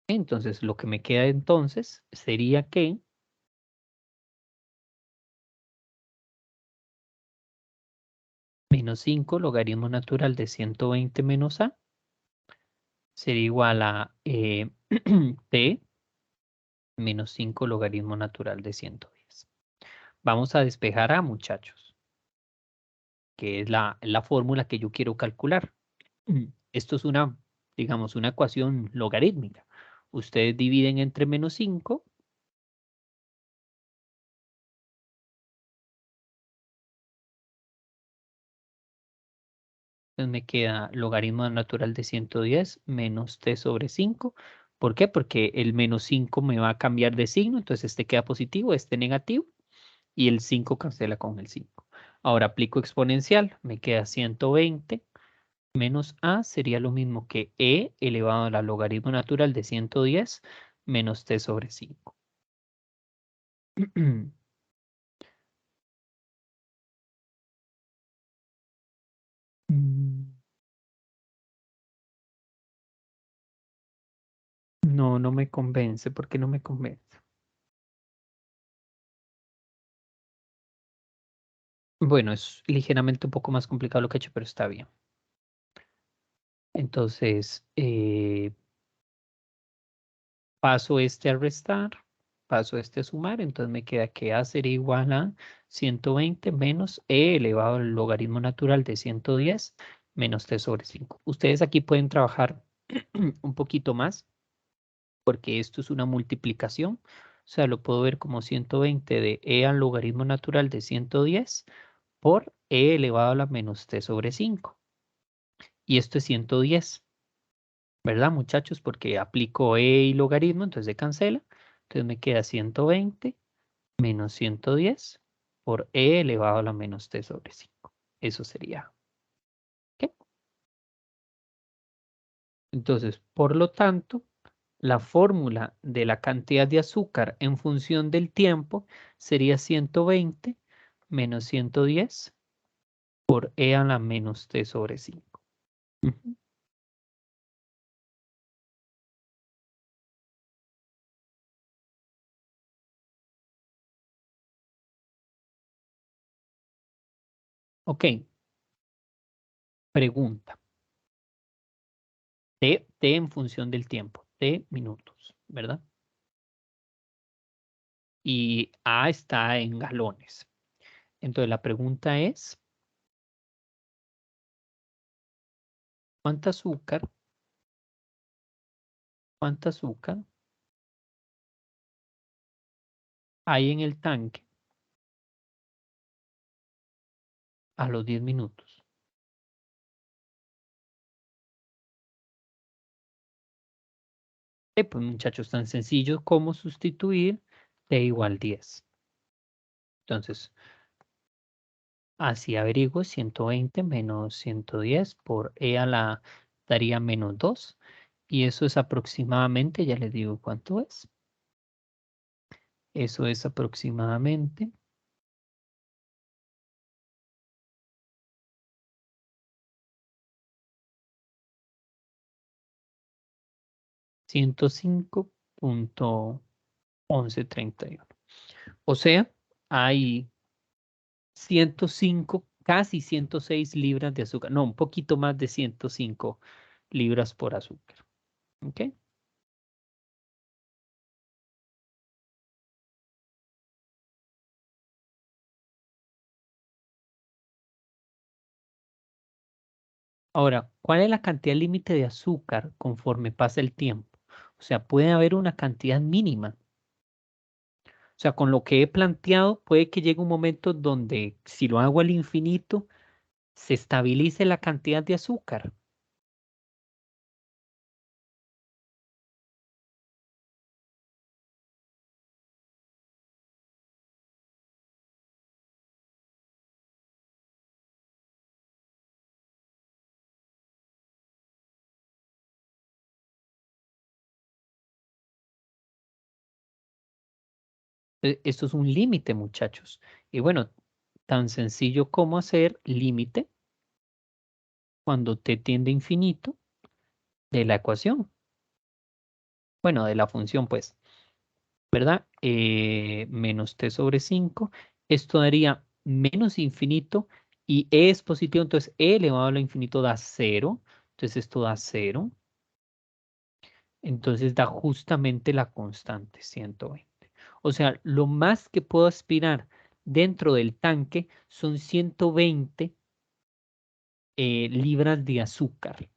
Entonces, lo que me queda entonces sería que menos 5 logaritmo natural de 120 menos a sería igual a t menos 5 logaritmo natural de 110. Vamos a despejar a, muchachos, que es la fórmula que yo quiero calcular. Esto es una, digamos, una ecuación logarítmica. Ustedes dividen entre menos 5. Entonces me queda logaritmo natural de 110 menos t sobre 5. ¿Por qué? Porque el menos 5 me va a cambiar de signo, entonces este queda positivo, este negativo, y el 5 cancela con el 5. Ahora aplico exponencial, me queda 120 menos a sería lo mismo que e elevado a la logaritmo natural de 110 menos t sobre 5. No, no me convence. ¿Por qué no me convence? Bueno, es ligeramente un poco más complicado lo que he hecho, pero está bien. Entonces, paso este a restar, paso este a sumar, entonces me queda que A sería igual a 120 menos E elevado al logaritmo natural de 110 menos T sobre 5. Ustedes aquí pueden trabajar un poquito más porque esto es una multiplicación. O sea, lo puedo ver como 120 de E al logaritmo natural de 110 por E elevado a la menos T sobre 5. Y esto es 110. ¿Verdad, muchachos? Porque aplico e y logaritmo, entonces se cancela. Entonces me queda 120 menos 110 por e elevado a la menos t sobre 5. Eso sería. ¿Qué? Entonces, por lo tanto, la fórmula de la cantidad de azúcar en función del tiempo sería 120 menos 110 por e a la menos t sobre 5. Ujú. Ok, pregunta. T en función del tiempo, t minutos, ¿verdad? Y A está en galones. Entonces la pregunta es, ¿cuánta azúcar, cuánta azúcar hay en el tanque a los 10 minutos? Pues muchachos, tan sencillo como sustituir T igual 10. Entonces, así averiguo 120 menos 110 por E a la daría menos 2. Y eso es aproximadamente, ya les digo cuánto es. Eso es aproximadamente 105.1131. O sea, hay 105, casi 106 libras de azúcar. No, un poquito más de 105 libras por azúcar. ¿Ok? Ahora, ¿cuál es la cantidad límite de azúcar conforme pasa el tiempo? O sea, puede haber una cantidad mínima. O sea, con lo que he planteado, puede que llegue un momento donde si lo hago al infinito, se estabilice la cantidad de azúcar. Esto es un límite, muchachos. Y bueno, tan sencillo como hacer límite cuando t tiende a infinito de la ecuación. Bueno, de la función, pues, ¿verdad? Menos t sobre 5. Esto daría menos infinito y e es positivo, entonces e elevado a lo infinito da 0. Entonces esto da 0. Entonces da justamente la constante 120. O sea, lo más que puedo aspirar dentro del tanque son 120 libras de azúcar.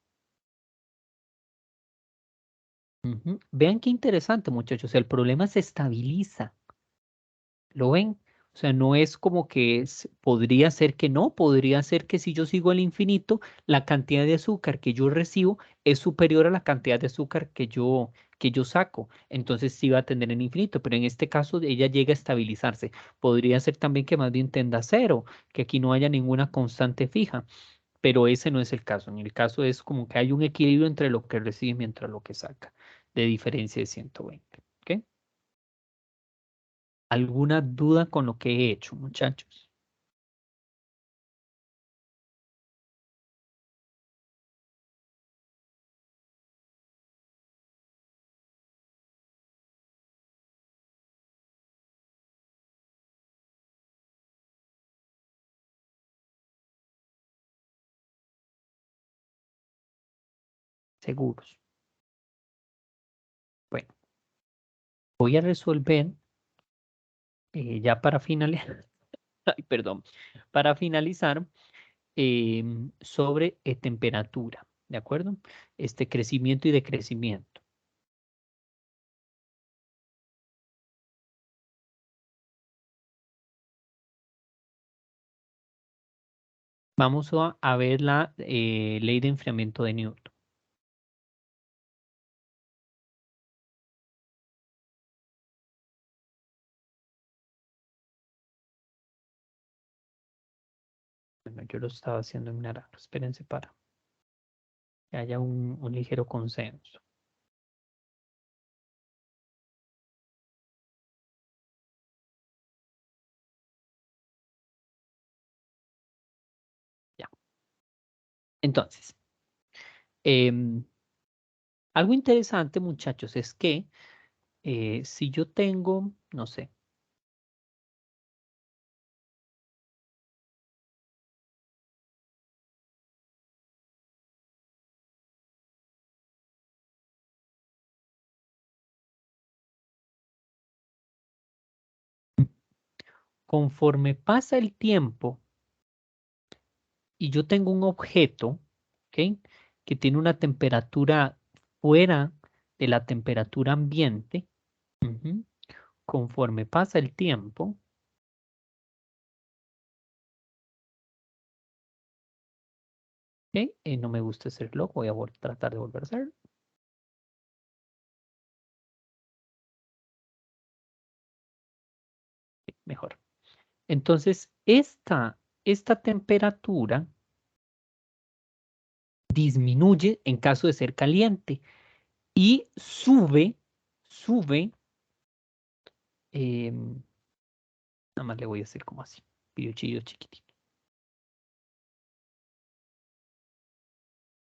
Ujú. Vean qué interesante, muchachos. El problema se estabiliza. ¿Lo ven? O sea, no es como que podría ser que no, podría ser que si yo sigo el infinito, la cantidad de azúcar que yo recibo es superior a la cantidad de azúcar que yo saco. Entonces sí va a tener el infinito, pero en este caso ella llega a estabilizarse. Podría ser también que más bien tenda a cero, que aquí no haya ninguna constante fija, pero ese no es el caso. En el caso es como que hay un equilibrio entre lo que recibe mientras lo que saca, de diferencia de 120. ¿Ok? ¿Alguna duda con lo que he hecho, muchachos? Seguros. Bueno, voy a resolver ya para finalizar, ay, perdón, para finalizar sobre temperatura, ¿de acuerdo? Este crecimiento y decrecimiento. Vamos a ver la ley de enfriamiento de Newton. Bueno, yo lo estaba haciendo en naranja. Espérense para que haya un ligero consenso. Ya. Entonces, em, algo interesante, muchachos, es que si yo tengo, no sé, conforme pasa el tiempo y yo tengo un objeto, ¿ok? Que tiene una temperatura fuera de la temperatura ambiente, ujú, conforme pasa el tiempo, ¿ok? No me gusta hacerlo, voy a tratar de volver a hacer mejor. Entonces, esta temperatura disminuye en caso de ser caliente y sube, nada más le voy a hacer como así, piochillo chiquitito.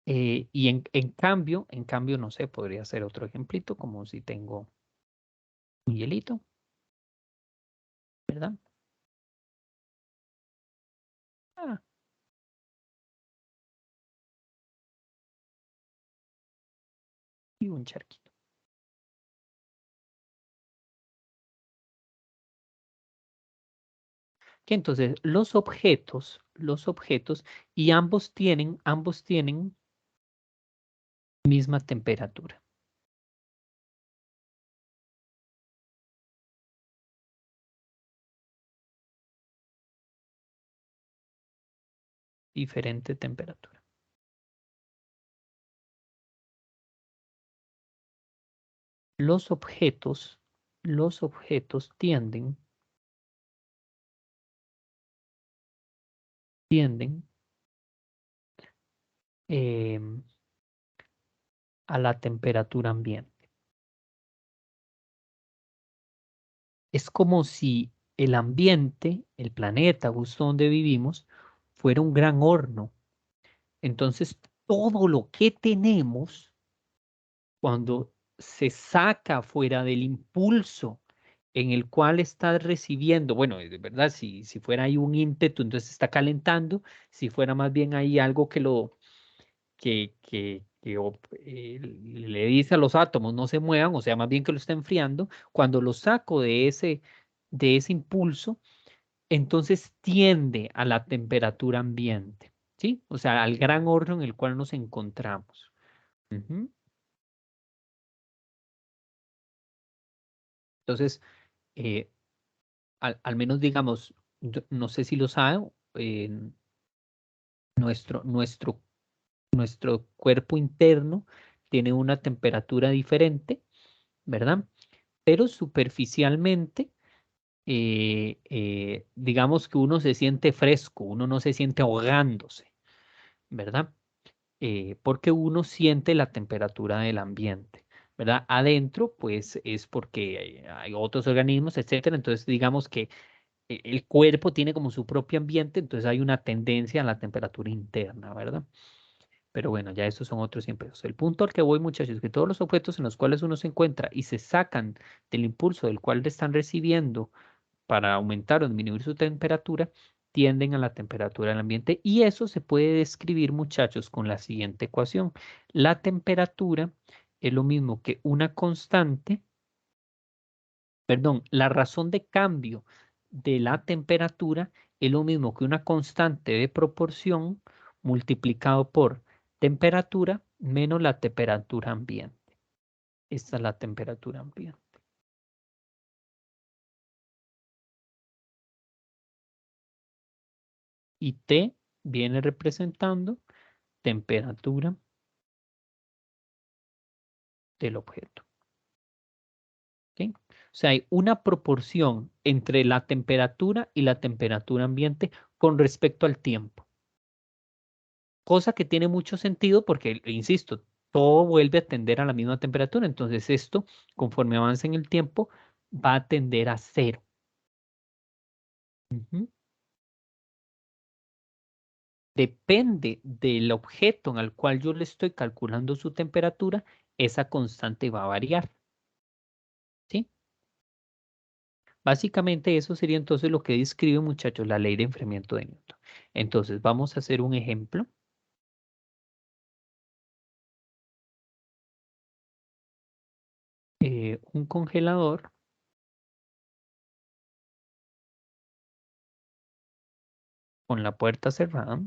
Y en cambio, no sé, podría ser otro ejemplito, como si tengo un hielito, ¿verdad? Ah, y un charquito. Que entonces los objetos, y ambos tienen misma temperatura, diferente temperatura. Los objetos, los objetos tienden em, a la temperatura ambiente. Es como si el ambiente, el planeta justo donde vivimos, fuera un gran horno. Entonces, todo lo que tenemos, cuando se saca fuera del impulso en el cual está recibiendo, bueno, de verdad, si fuera ahí un ímpetu, entonces está calentando, si fuera más bien ahí algo que lo le dice a los átomos no se muevan, o sea, más bien que lo está enfriando, cuando lo saco de ese impulso, entonces tiende a la temperatura ambiente, ¿sí? O sea, al gran horno en el cual nos encontramos. Ujú. Entonces, eh, al menos digamos, no sé si lo saben, nuestro, nuestro, nuestro cuerpo interno tiene una temperatura diferente, ¿verdad? Pero superficialmente, digamos que uno se siente fresco, uno no se siente ahogándose, ¿verdad? Porque uno siente la temperatura del ambiente, ¿verdad? Adentro, pues es porque hay otros organismos, etcétera. Entonces, digamos que el cuerpo tiene como su propio ambiente, entonces hay una tendencia a la temperatura interna, ¿verdad? Pero bueno, ya esos son otros 100 pesos. El punto al que voy, muchachos, es que todos los objetos en los cuales uno se encuentra y se sacan del impulso del cual le están recibiendo para aumentar o disminuir su temperatura, tienden a la temperatura del ambiente y eso se puede describir, muchachos, con la siguiente ecuación. La temperatura es lo mismo que una constante, perdón, la razón de cambio de la temperatura es lo mismo que una constante de proporción multiplicado por temperatura menos la temperatura ambiente. Esta es la temperatura ambiente. Y T viene representando temperatura del objeto. ¿Ok? O sea, hay una proporción entre la temperatura y la temperatura ambiente con respecto al tiempo. Cosa que tiene mucho sentido porque, insisto, todo vuelve a tender a la misma temperatura. Entonces esto, conforme avanza en el tiempo, va a tender a cero. Ujú. Depende del objeto en el cual yo le estoy calculando su temperatura, esa constante va a variar. ¿Sí? Básicamente eso sería entonces lo que describe, muchachos, la ley de enfriamiento de Newton. Entonces vamos a hacer un ejemplo. Un congelador con la puerta cerrada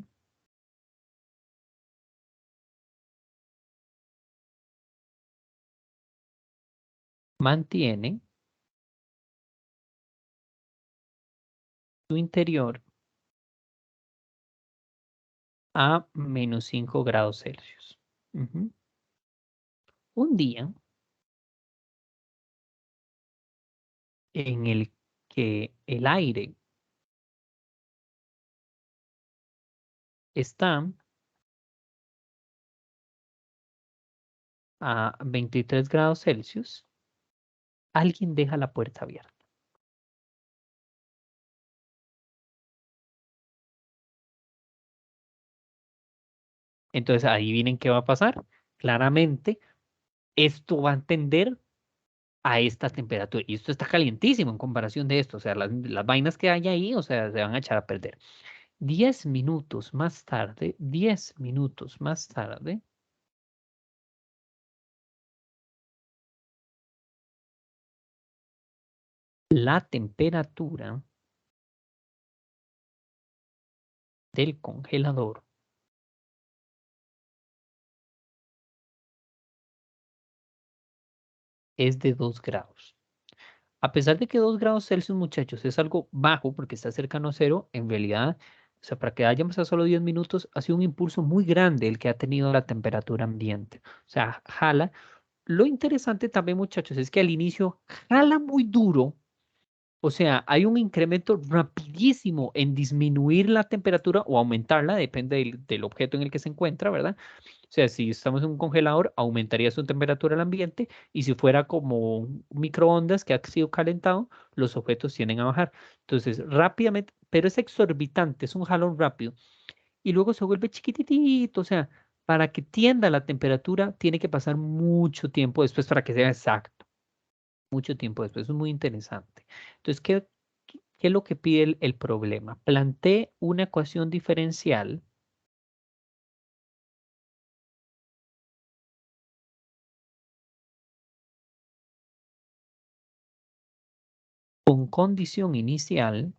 mantiene su interior a -5 grados Celsius. Ujú. Un día en el que el aire está a 23 grados Celsius, alguien deja la puerta abierta. Entonces, adivinen qué va a pasar. Claramente, esto va a tender a esta temperatura. Y esto está calientísimo en comparación de esto. O sea, las vainas que hay ahí, o sea, se van a echar a perder. 10 minutos más tarde, 10 minutos más tarde, la temperatura del congelador es de 2 grados. A pesar de que 2 grados Celsius, muchachos, es algo bajo porque está cercano a cero, en realidad, o sea, para que haya pasado solo 10 minutos, ha sido un impulso muy grande el que ha tenido la temperatura ambiente. O sea, jala. Lo interesante también, muchachos, es que al inicio jala muy duro. O sea, hay un incremento rapidísimo en disminuir la temperatura o aumentarla, depende del objeto en el que se encuentra, ¿verdad? sea, si estamos en un congelador, aumentaría su temperatura al ambiente y si fuera como un microondas que ha sido calentado, los objetos tienden a bajar. Entonces, rápidamente, pero es exorbitante, es un jalón rápido y luego se vuelve chiquititito, o sea, para que tienda la temperatura tiene que pasar mucho tiempo después para que sea exacto, mucho tiempo después, eso es muy interesante. Entonces, ¿qué es lo que pide el problema? Plantee una ecuación diferencial con condición inicial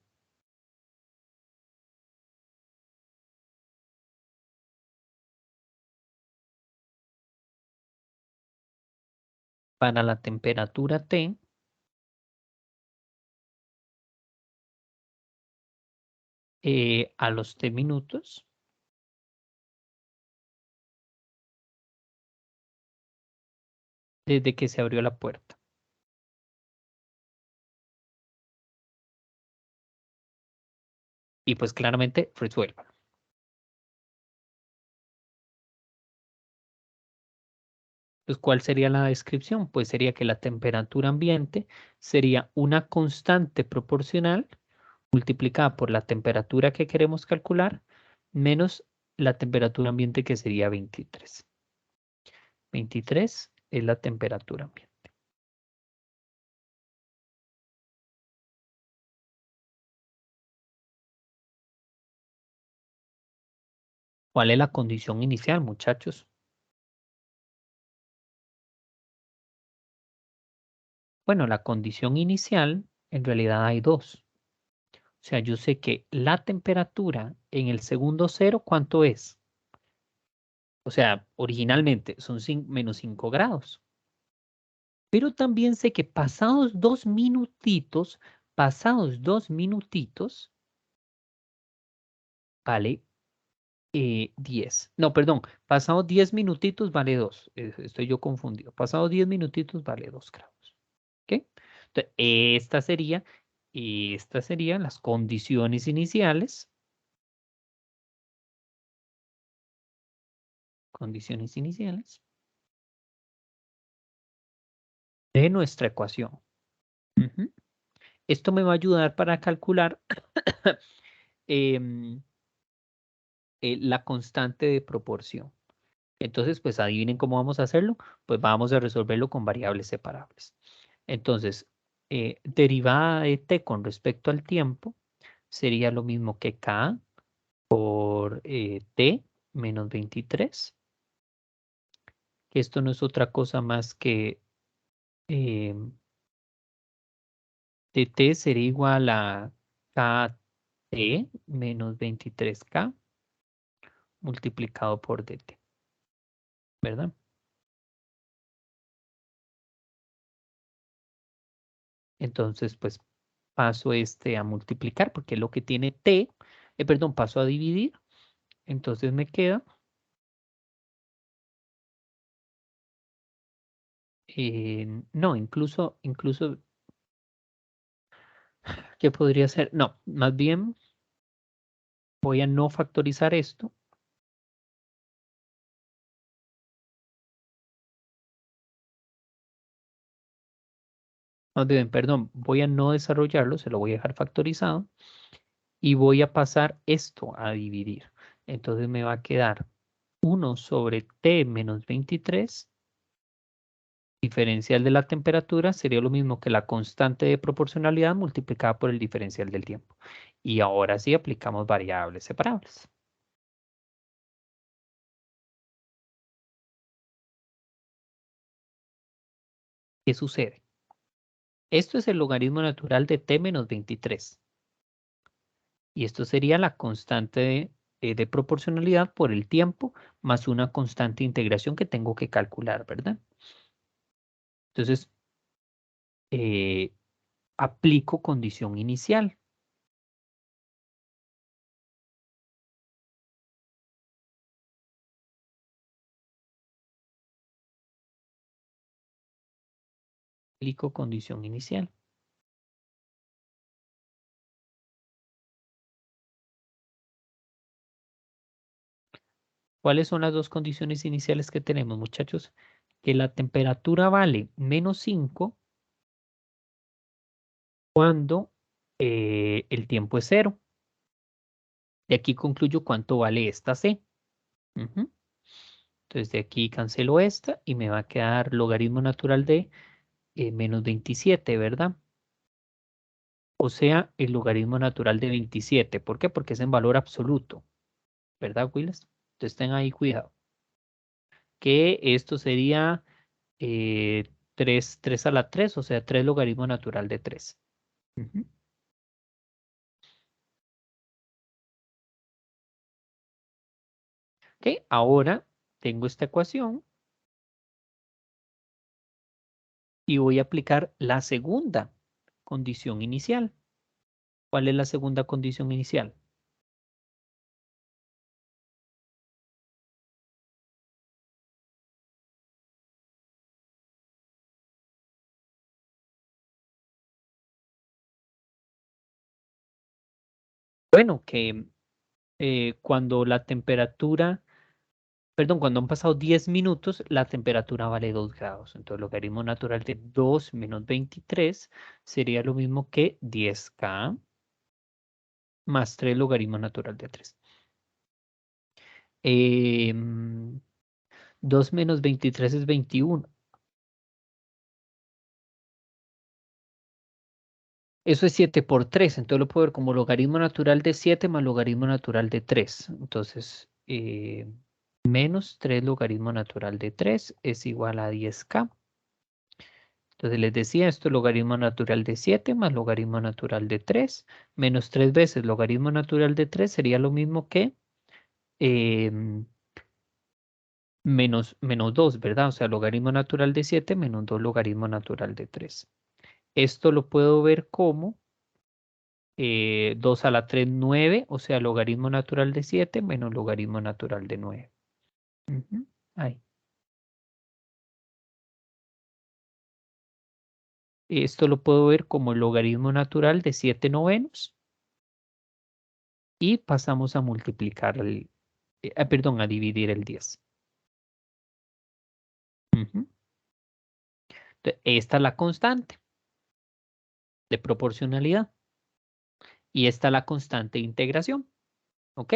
para la temperatura T a los T minutos desde que se abrió la puerta. Y pues claramente resuelvan. Pues, ¿cuál sería la descripción? Pues sería que la temperatura ambiente sería una constante proporcional multiplicada por la temperatura que queremos calcular menos la temperatura ambiente que sería 23. 23 es la temperatura ambiente. ¿Cuál es la condición inicial, muchachos? Bueno, la condición inicial en realidad hay dos. O sea, yo sé que la temperatura en el segundo cero, ¿cuánto es? O sea, originalmente son menos 5 grados. Pero también sé que pasados 2 minutitos, vale 10. No, perdón, pasados 10 minutitos vale 2. Estoy yo confundido. Pasados 10 minutitos vale 2 grados. ¿Ok? Entonces, estas serían las condiciones iniciales de nuestra ecuación. Ujú. Esto me va a ayudar para calcular em, la constante de proporción. Entonces, pues adivinen cómo vamos a hacerlo. Pues vamos a resolverlo con variables separables. Entonces, derivada de t con respecto al tiempo sería lo mismo que k por t menos 23, que esto no es otra cosa más que em, dt sería igual a kt menos 23k multiplicado por dt, ¿verdad? Entonces, pues paso a multiplicar porque es lo que tiene t, perdón, paso a dividir. Entonces me queda, no, incluso, ¿qué podría ser? No, más bien voy a no factorizar esto. Más bien, perdón, voy a no desarrollarlo, se lo voy a dejar factorizado y voy a pasar esto a dividir. Entonces me va a quedar 1 sobre t menos 23 diferencial de la temperatura sería lo mismo que la constante de proporcionalidad multiplicada por el diferencial del tiempo. Y ahora sí aplicamos variables separables. ¿Qué sucede? Esto es el logaritmo natural de t menos 23. Y esto sería la constante de proporcionalidad por el tiempo más una constante de integración que tengo que calcular, ¿verdad? Entonces, eh, aplico condición inicial. Aplico condición inicial. ¿Cuáles son las dos condiciones iniciales que tenemos, muchachos? Que la temperatura vale menos 5 cuando el tiempo es 0. De aquí concluyo cuánto vale esta C. Ujú. Entonces de aquí cancelo esta y me va a quedar logaritmo natural de menos 27, ¿verdad? O sea, el logaritmo natural de 27. ¿Por qué? Porque es en valor absoluto, ¿verdad, Willis? Entonces ten ahí cuidado. Que esto sería 3 a la 3, o sea, 3 logaritmo natural de 3. Ujú. Ok, ahora tengo esta ecuación y voy a aplicar la segunda condición inicial. ¿Cuál es la segunda condición inicial? Bueno, que cuando la temperatura, perdón, cuando han pasado 10 minutos, la temperatura vale 2 grados. Entonces, el logaritmo natural de 2 menos 23 sería lo mismo que 10K más 3 logaritmo natural de 3. 2 menos 23 es 21. Eso es 7 por 3, entonces lo puedo ver como logaritmo natural de 7 más logaritmo natural de 3. Entonces, menos 3 logaritmo natural de 3 es igual a 10K. Entonces les decía, esto es logaritmo natural de 7 más logaritmo natural de 3, menos 3 veces logaritmo natural de 3 sería lo mismo que em, menos 2, ¿verdad? O sea, logaritmo natural de 7 menos 2 logaritmo natural de 3. Esto lo puedo ver como 2 a la 3, 9, o sea, logaritmo natural de 7 menos logaritmo natural de 9. Ujú, ahí. Esto lo puedo ver como el logaritmo natural de 7 novenos y pasamos a multiplicar perdón, a dividir el 10. Ujú. Entonces, esta es la constante de proporcionalidad y esta es la constante de integración. ¿Ok?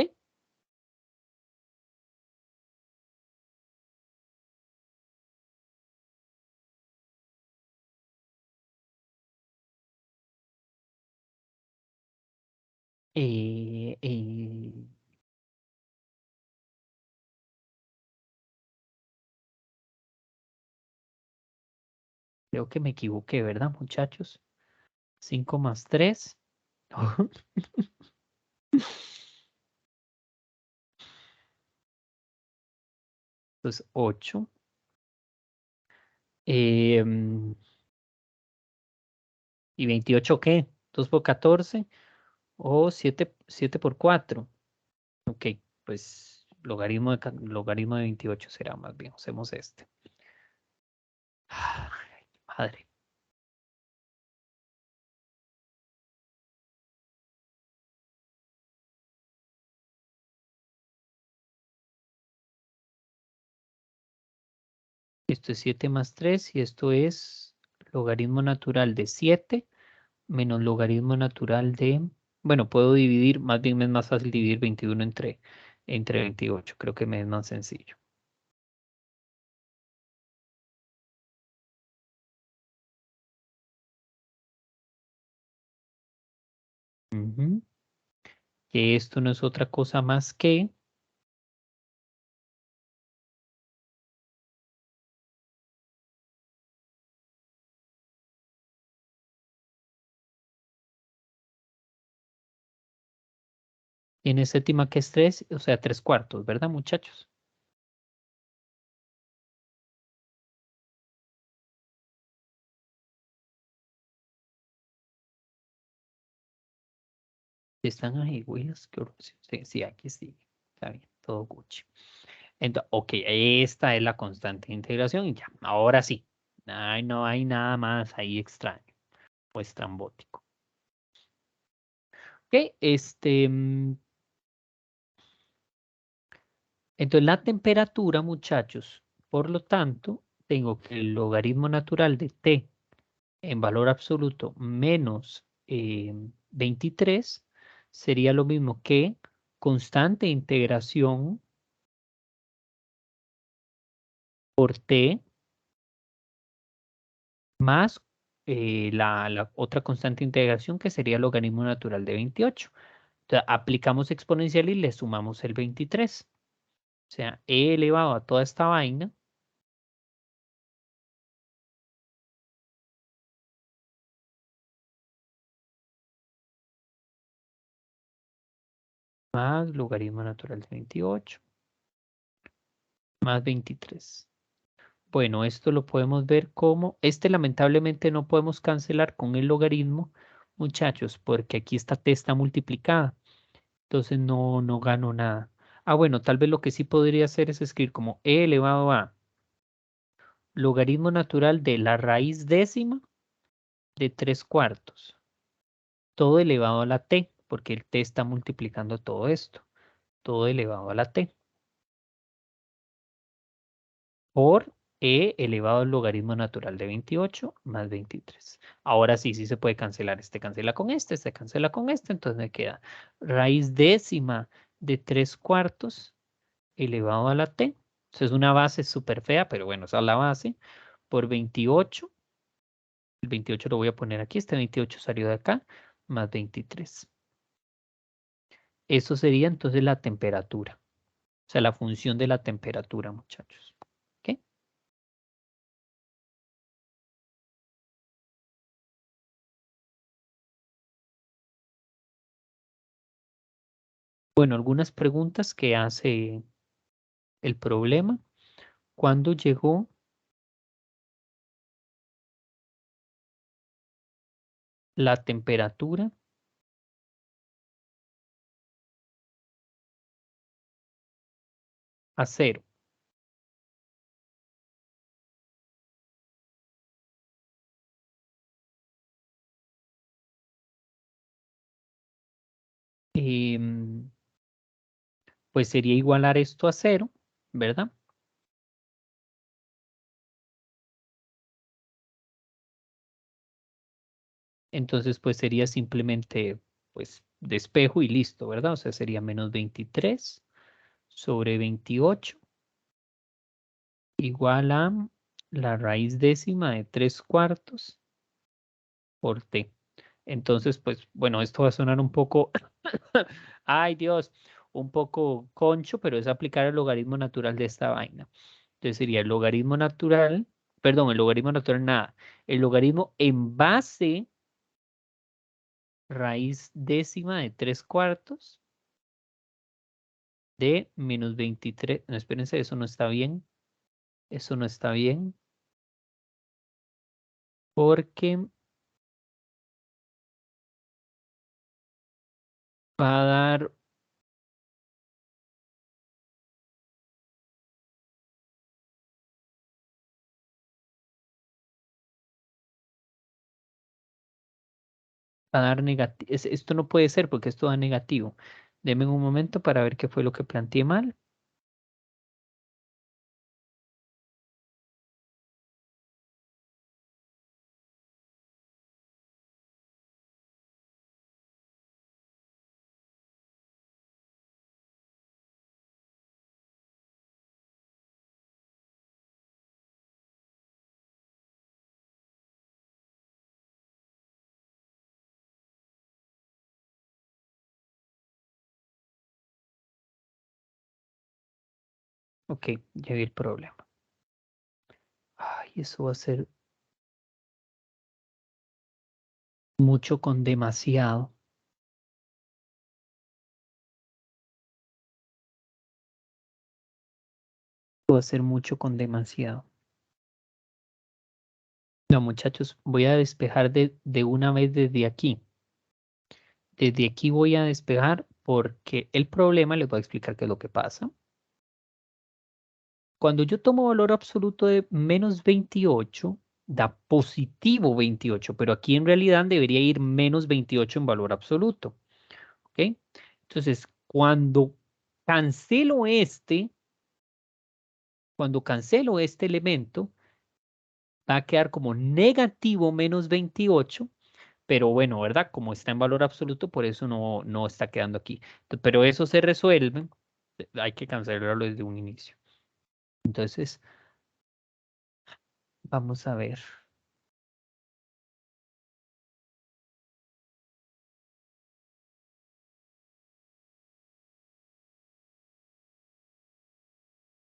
Eh, eh, creo que me equivoqué, ¿verdad, muchachos? 5 más 3. Entonces, 8. ¿Y 28 qué? 2 por 14 o 7 por 4. Ok, pues logaritmo de 28 será más bien. Hacemos este. Ay, madre. Esto es 7 más 3 y esto es logaritmo natural de 7 menos logaritmo natural de... Bueno, puedo dividir, más bien me es más fácil dividir 21 entre 28. Creo que me es más sencillo. Ujú. Que esto no es otra cosa más que... Tiene séptima que es 3, o sea, 3 cuartos, ¿verdad, muchachos? Están ahí, Willis. Sí, sí, aquí sí. Está bien, todo Gucci. Entonces, ok, esta es la constante de integración y ya, ahora sí. Ay, no hay nada más ahí extraño o estrambótico. Ok, Entonces la temperatura, muchachos, por lo tanto, tengo que el logaritmo natural de t en valor absoluto menos 23 sería lo mismo que constante de integración por t más la otra constante de integración que sería el logaritmo natural de 28. Entonces aplicamos exponencial y le sumamos el 23. O sea, e elevado a toda esta vaina más logaritmo natural de 28 más 23. Bueno, esto lo podemos ver como, lamentablemente no podemos cancelar con el logaritmo, muchachos, porque aquí esta t está multiplicada, entonces no gano nada. Ah, bueno, tal vez lo que sí podría hacer es escribir como e elevado a logaritmo natural de la raíz décima de 3/4, todo elevado a la t, porque el t está multiplicando todo esto, todo elevado a la t, por e elevado al logaritmo natural de 28 más 23. Ahora sí se puede cancelar. Este cancela con este cancela con este, entonces me queda raíz décima de 3/4 elevado a la t. Eso es una base súper fea, pero bueno, esa es la base, por 28. El 28 lo voy a poner aquí, este 28 salió de acá, más 23. Eso sería entonces la temperatura, o sea, la función de la temperatura, muchachos. ¿Ok? Bueno, algunas preguntas que hace el problema. ¿Cuándo llegó la temperatura a cero? Em, pues sería igualar esto a cero, ¿verdad? Entonces, pues sería simplemente, pues, despejo y listo, ¿verdad? O sea, sería menos 23 sobre 28 igual a la raíz décima de 3/4 por t. Entonces, pues, bueno, esto va a sonar un poco, ay Dios, un poco concho, pero es aplicar el logaritmo natural de esta vaina. Entonces sería el logaritmo natural, perdón, el logaritmo natural nada, el logaritmo en base raíz décima de 3/4 de menos 23. No, espérense, eso no está bien. Eso no está bien. Porque va a dar negativo. Esto no puede ser porque esto da negativo. Deme un momento para ver qué fue lo que planteé mal. Ok, ya vi el problema. Ay, eso va a ser mucho con demasiado. Va a ser mucho con demasiado. No, muchachos, voy a despejar de una vez desde aquí. Desde aquí voy a despejar porque el problema, les voy a explicar qué es lo que pasa. Cuando yo tomo valor absoluto de menos 28, da positivo 28, pero aquí en realidad debería ir menos 28 en valor absoluto. ¿Ok? Entonces, cuando cancelo este, Cuando cancelo este elemento, va a quedar como negativo menos 28, pero bueno, ¿verdad? Como está en valor absoluto, por eso no está quedando aquí. Pero eso se resuelve, hay que cancelarlo desde un inicio. Entonces, vamos a ver.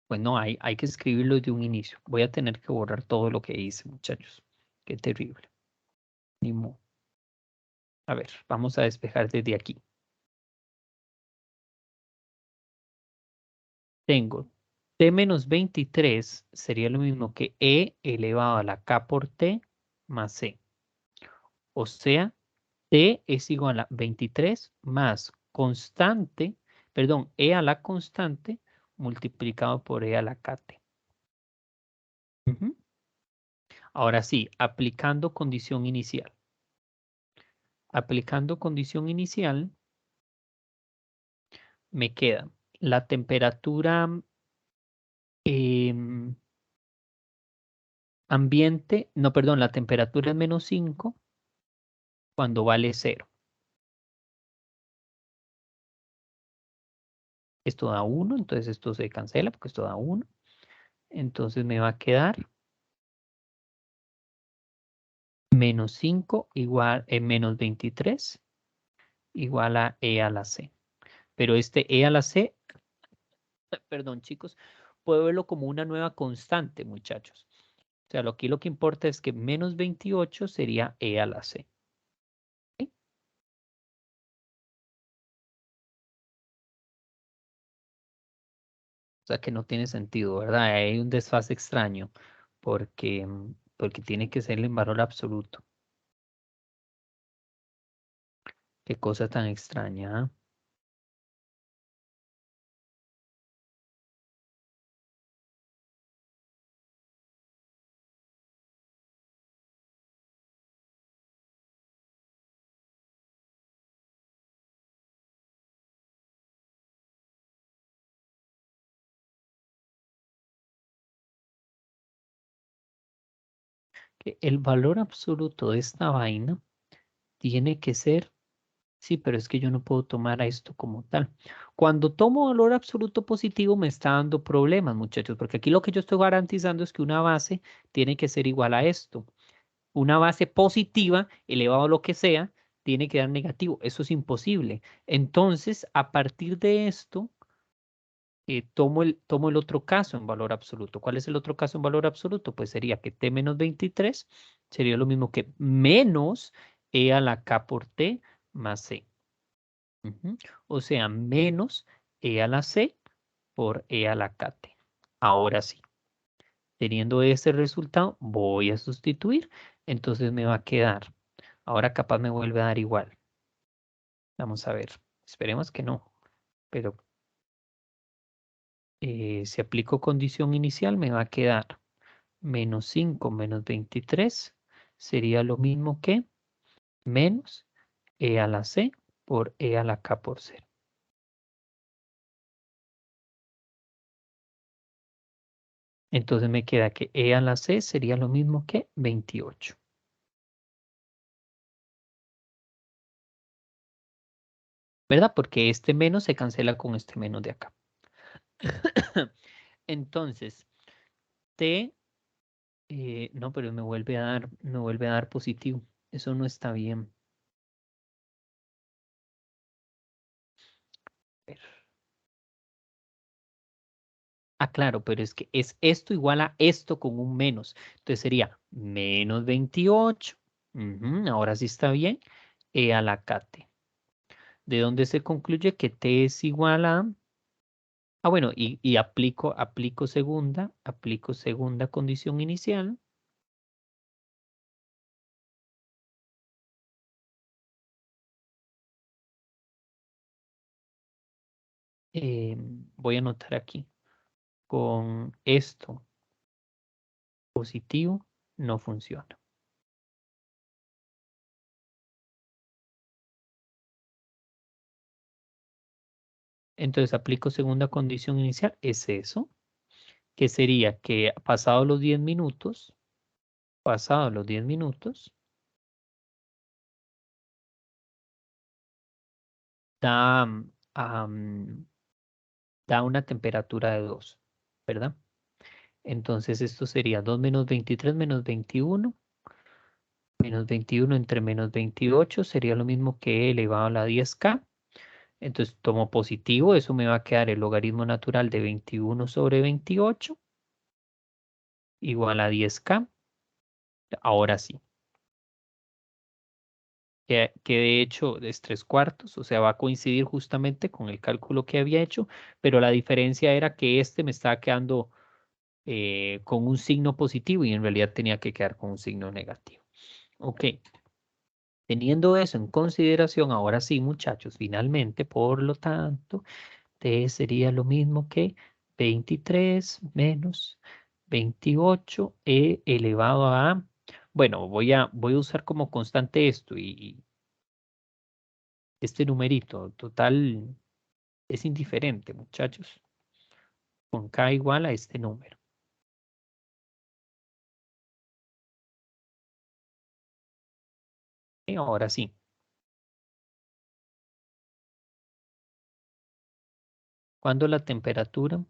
Pues no, hay que escribirlo desde un inicio. Voy a tener que borrar todo lo que hice, muchachos. Qué terrible. Ni modo. A ver, vamos a despejar desde aquí. Tengo t menos 23 sería lo mismo que e elevado a la k por t más c. O sea, t es igual a 23 más constante, perdón, e a la constante multiplicado por e a la kt. Ujú. Ahora sí, aplicando condición inicial. Aplicando condición inicial, me queda la temperatura em, ambiente, no, perdón, la temperatura es menos 5 cuando vale 0. Esto da 1, entonces esto se cancela porque esto da 1. Entonces me va a quedar menos 5 igual, menos 23 igual a e a la c. Pero este e a la c, perdón chicos, puedo verlo como una nueva constante, muchachos. O sea, aquí lo que importa es que menos 28 sería e a la c. ¿Sí? O sea que no tiene sentido, ¿verdad? Hay un desfase extraño porque tiene que ser en valor absoluto. Qué cosa tan extraña, ¿ah? Que el valor absoluto de esta vaina tiene que ser, sí, pero es que yo no puedo tomar a esto como tal. Cuando tomo valor absoluto positivo me está dando problemas, muchachos, porque aquí lo que yo estoy garantizando es que una base tiene que ser igual a esto. Una base positiva, elevado a lo que sea, tiene que dar negativo. Eso es imposible. Entonces, a partir de esto, tomo el otro caso en valor absoluto. ¿Cuál es el otro caso en valor absoluto? Pues sería que t menos 23 sería lo mismo que menos e a la k por t más c. Ujú. O sea, menos e a la c por e a la kt. Ahora sí, teniendo ese resultado, voy a sustituir. Entonces me va a quedar. Ahora capaz me vuelve a dar igual. Vamos a ver. Esperemos que no. Pero si aplico condición inicial, me va a quedar menos 5 menos 23 sería lo mismo que menos e a la c por e a la k por 0. Entonces me queda que e a la c sería lo mismo que 28. ¿Verdad? Porque este menos se cancela con este menos de acá. Entonces, t, no, pero me vuelve a dar positivo. Eso no está bien. A ver. Ah, claro, pero es que es esto igual a esto con un menos. Entonces sería menos 28. Ujú, ahora sí está bien. E a la kt. De donde se concluye que t es igual a... Ah, bueno, y aplico segunda condición inicial. Voy a anotar aquí. Con esto positivo no funciona. Entonces aplico segunda condición inicial, es eso. que sería que pasados los 10 minutos, da, da una temperatura de 2, ¿verdad? Entonces esto sería 2 menos 23 menos 21. Menos 21 entre menos 28 sería lo mismo que e elevado a la 10k. Entonces tomo positivo, eso me va a quedar el logaritmo natural de 21 sobre 28 igual a 10k. Ahora sí. Que de hecho es 3/4, o sea, va a coincidir justamente con el cálculo que había hecho, pero la diferencia era que este me estaba quedando con un signo positivo y en realidad tenía que quedar con un signo negativo. Ok. Teniendo eso en consideración, ahora sí, muchachos, finalmente, por lo tanto, t sería lo mismo que 23 menos 28 e elevado a... Bueno, voy a usar como constante esto y este numerito total es indiferente, muchachos. Con k igual a este número. Y ahora sí. Cuando la temperatura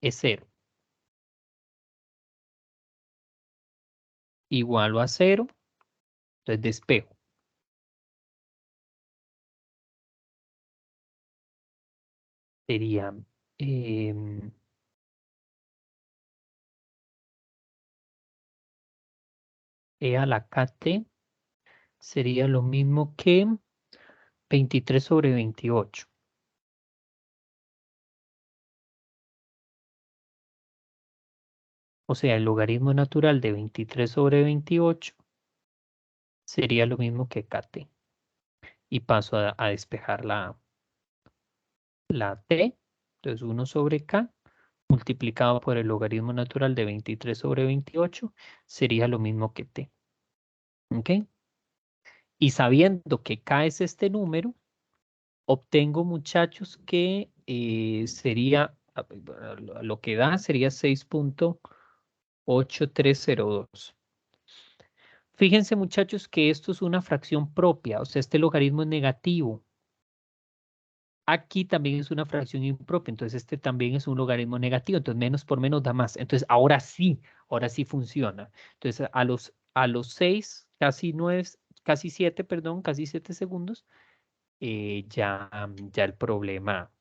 es 0, igual a 0, entonces despejo. Sería e a la kt sería lo mismo que 23 sobre 28. O sea, el logaritmo natural de 23 sobre 28 sería lo mismo que kt. Y paso a despejar la t. Entonces 1 sobre k multiplicado por el logaritmo natural de 23 sobre 28 sería lo mismo que t. ¿Ok? Y sabiendo que k es este número, obtengo, muchachos, que sería, lo que da sería 6.8302. Fíjense, muchachos, que esto es una fracción propia, o sea, este logaritmo es negativo. Aquí también es una fracción impropia, entonces este también es un logaritmo negativo, entonces menos por menos da más. Entonces ahora sí funciona. Entonces a los 6, casi 9, casi 7, perdón, casi 7 segundos, ya el problema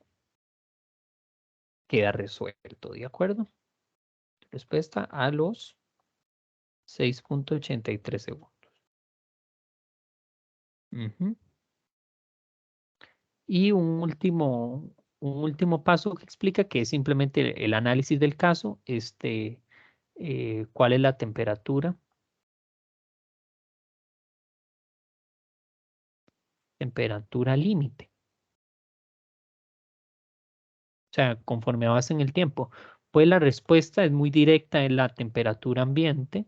queda resuelto, ¿de acuerdo? Respuesta a los 6.83 segundos. Ujú. Y un último paso que explica que es simplemente el análisis del caso, cuál es la temperatura límite. O sea, conforme avanza en el tiempo. Pues la respuesta es muy directa en la temperatura ambiente.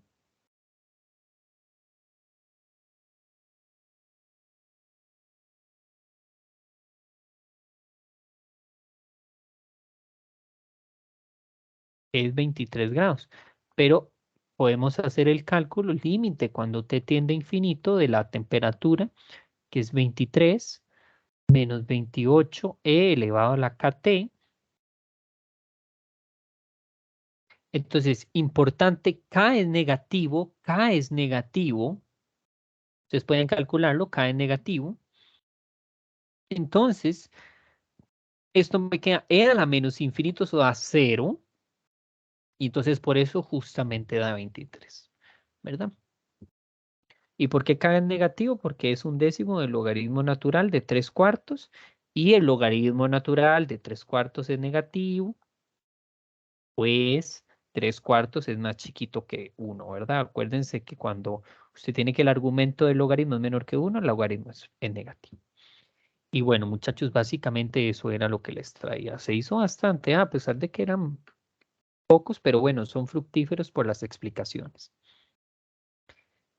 Es 23 grados. Pero podemos hacer el cálculo límite cuando t tiende a infinito de la temperatura, que es 23 menos 28 e elevado a la kt. Entonces, importante, k es negativo, ustedes pueden calcularlo, k es negativo. Entonces, esto me queda e a la menos infinito, eso da 0. Y entonces por eso justamente da 23, ¿verdad? ¿Y por qué k es negativo? Porque es un décimo del logaritmo natural de 3/4 y el logaritmo natural de 3/4 es negativo, pues 3/4 es más chiquito que 1, ¿verdad? Acuérdense que cuando usted tiene que el argumento del logaritmo es menor que 1, el logaritmo es negativo. Y bueno, muchachos, básicamente eso era lo que les traía. Se hizo bastante, a pesar de que eran pocos, pero bueno, son fructíferos por las explicaciones.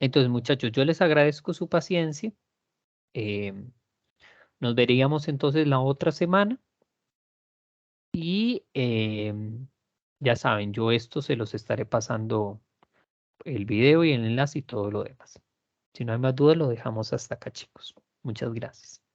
Entonces, muchachos, yo les agradezco su paciencia. Nos veríamos entonces la otra semana y ya saben, yo esto se los estaré pasando el video y el enlace y todo lo demás. Si no hay más dudas, lo dejamos hasta acá, chicos. Muchas gracias.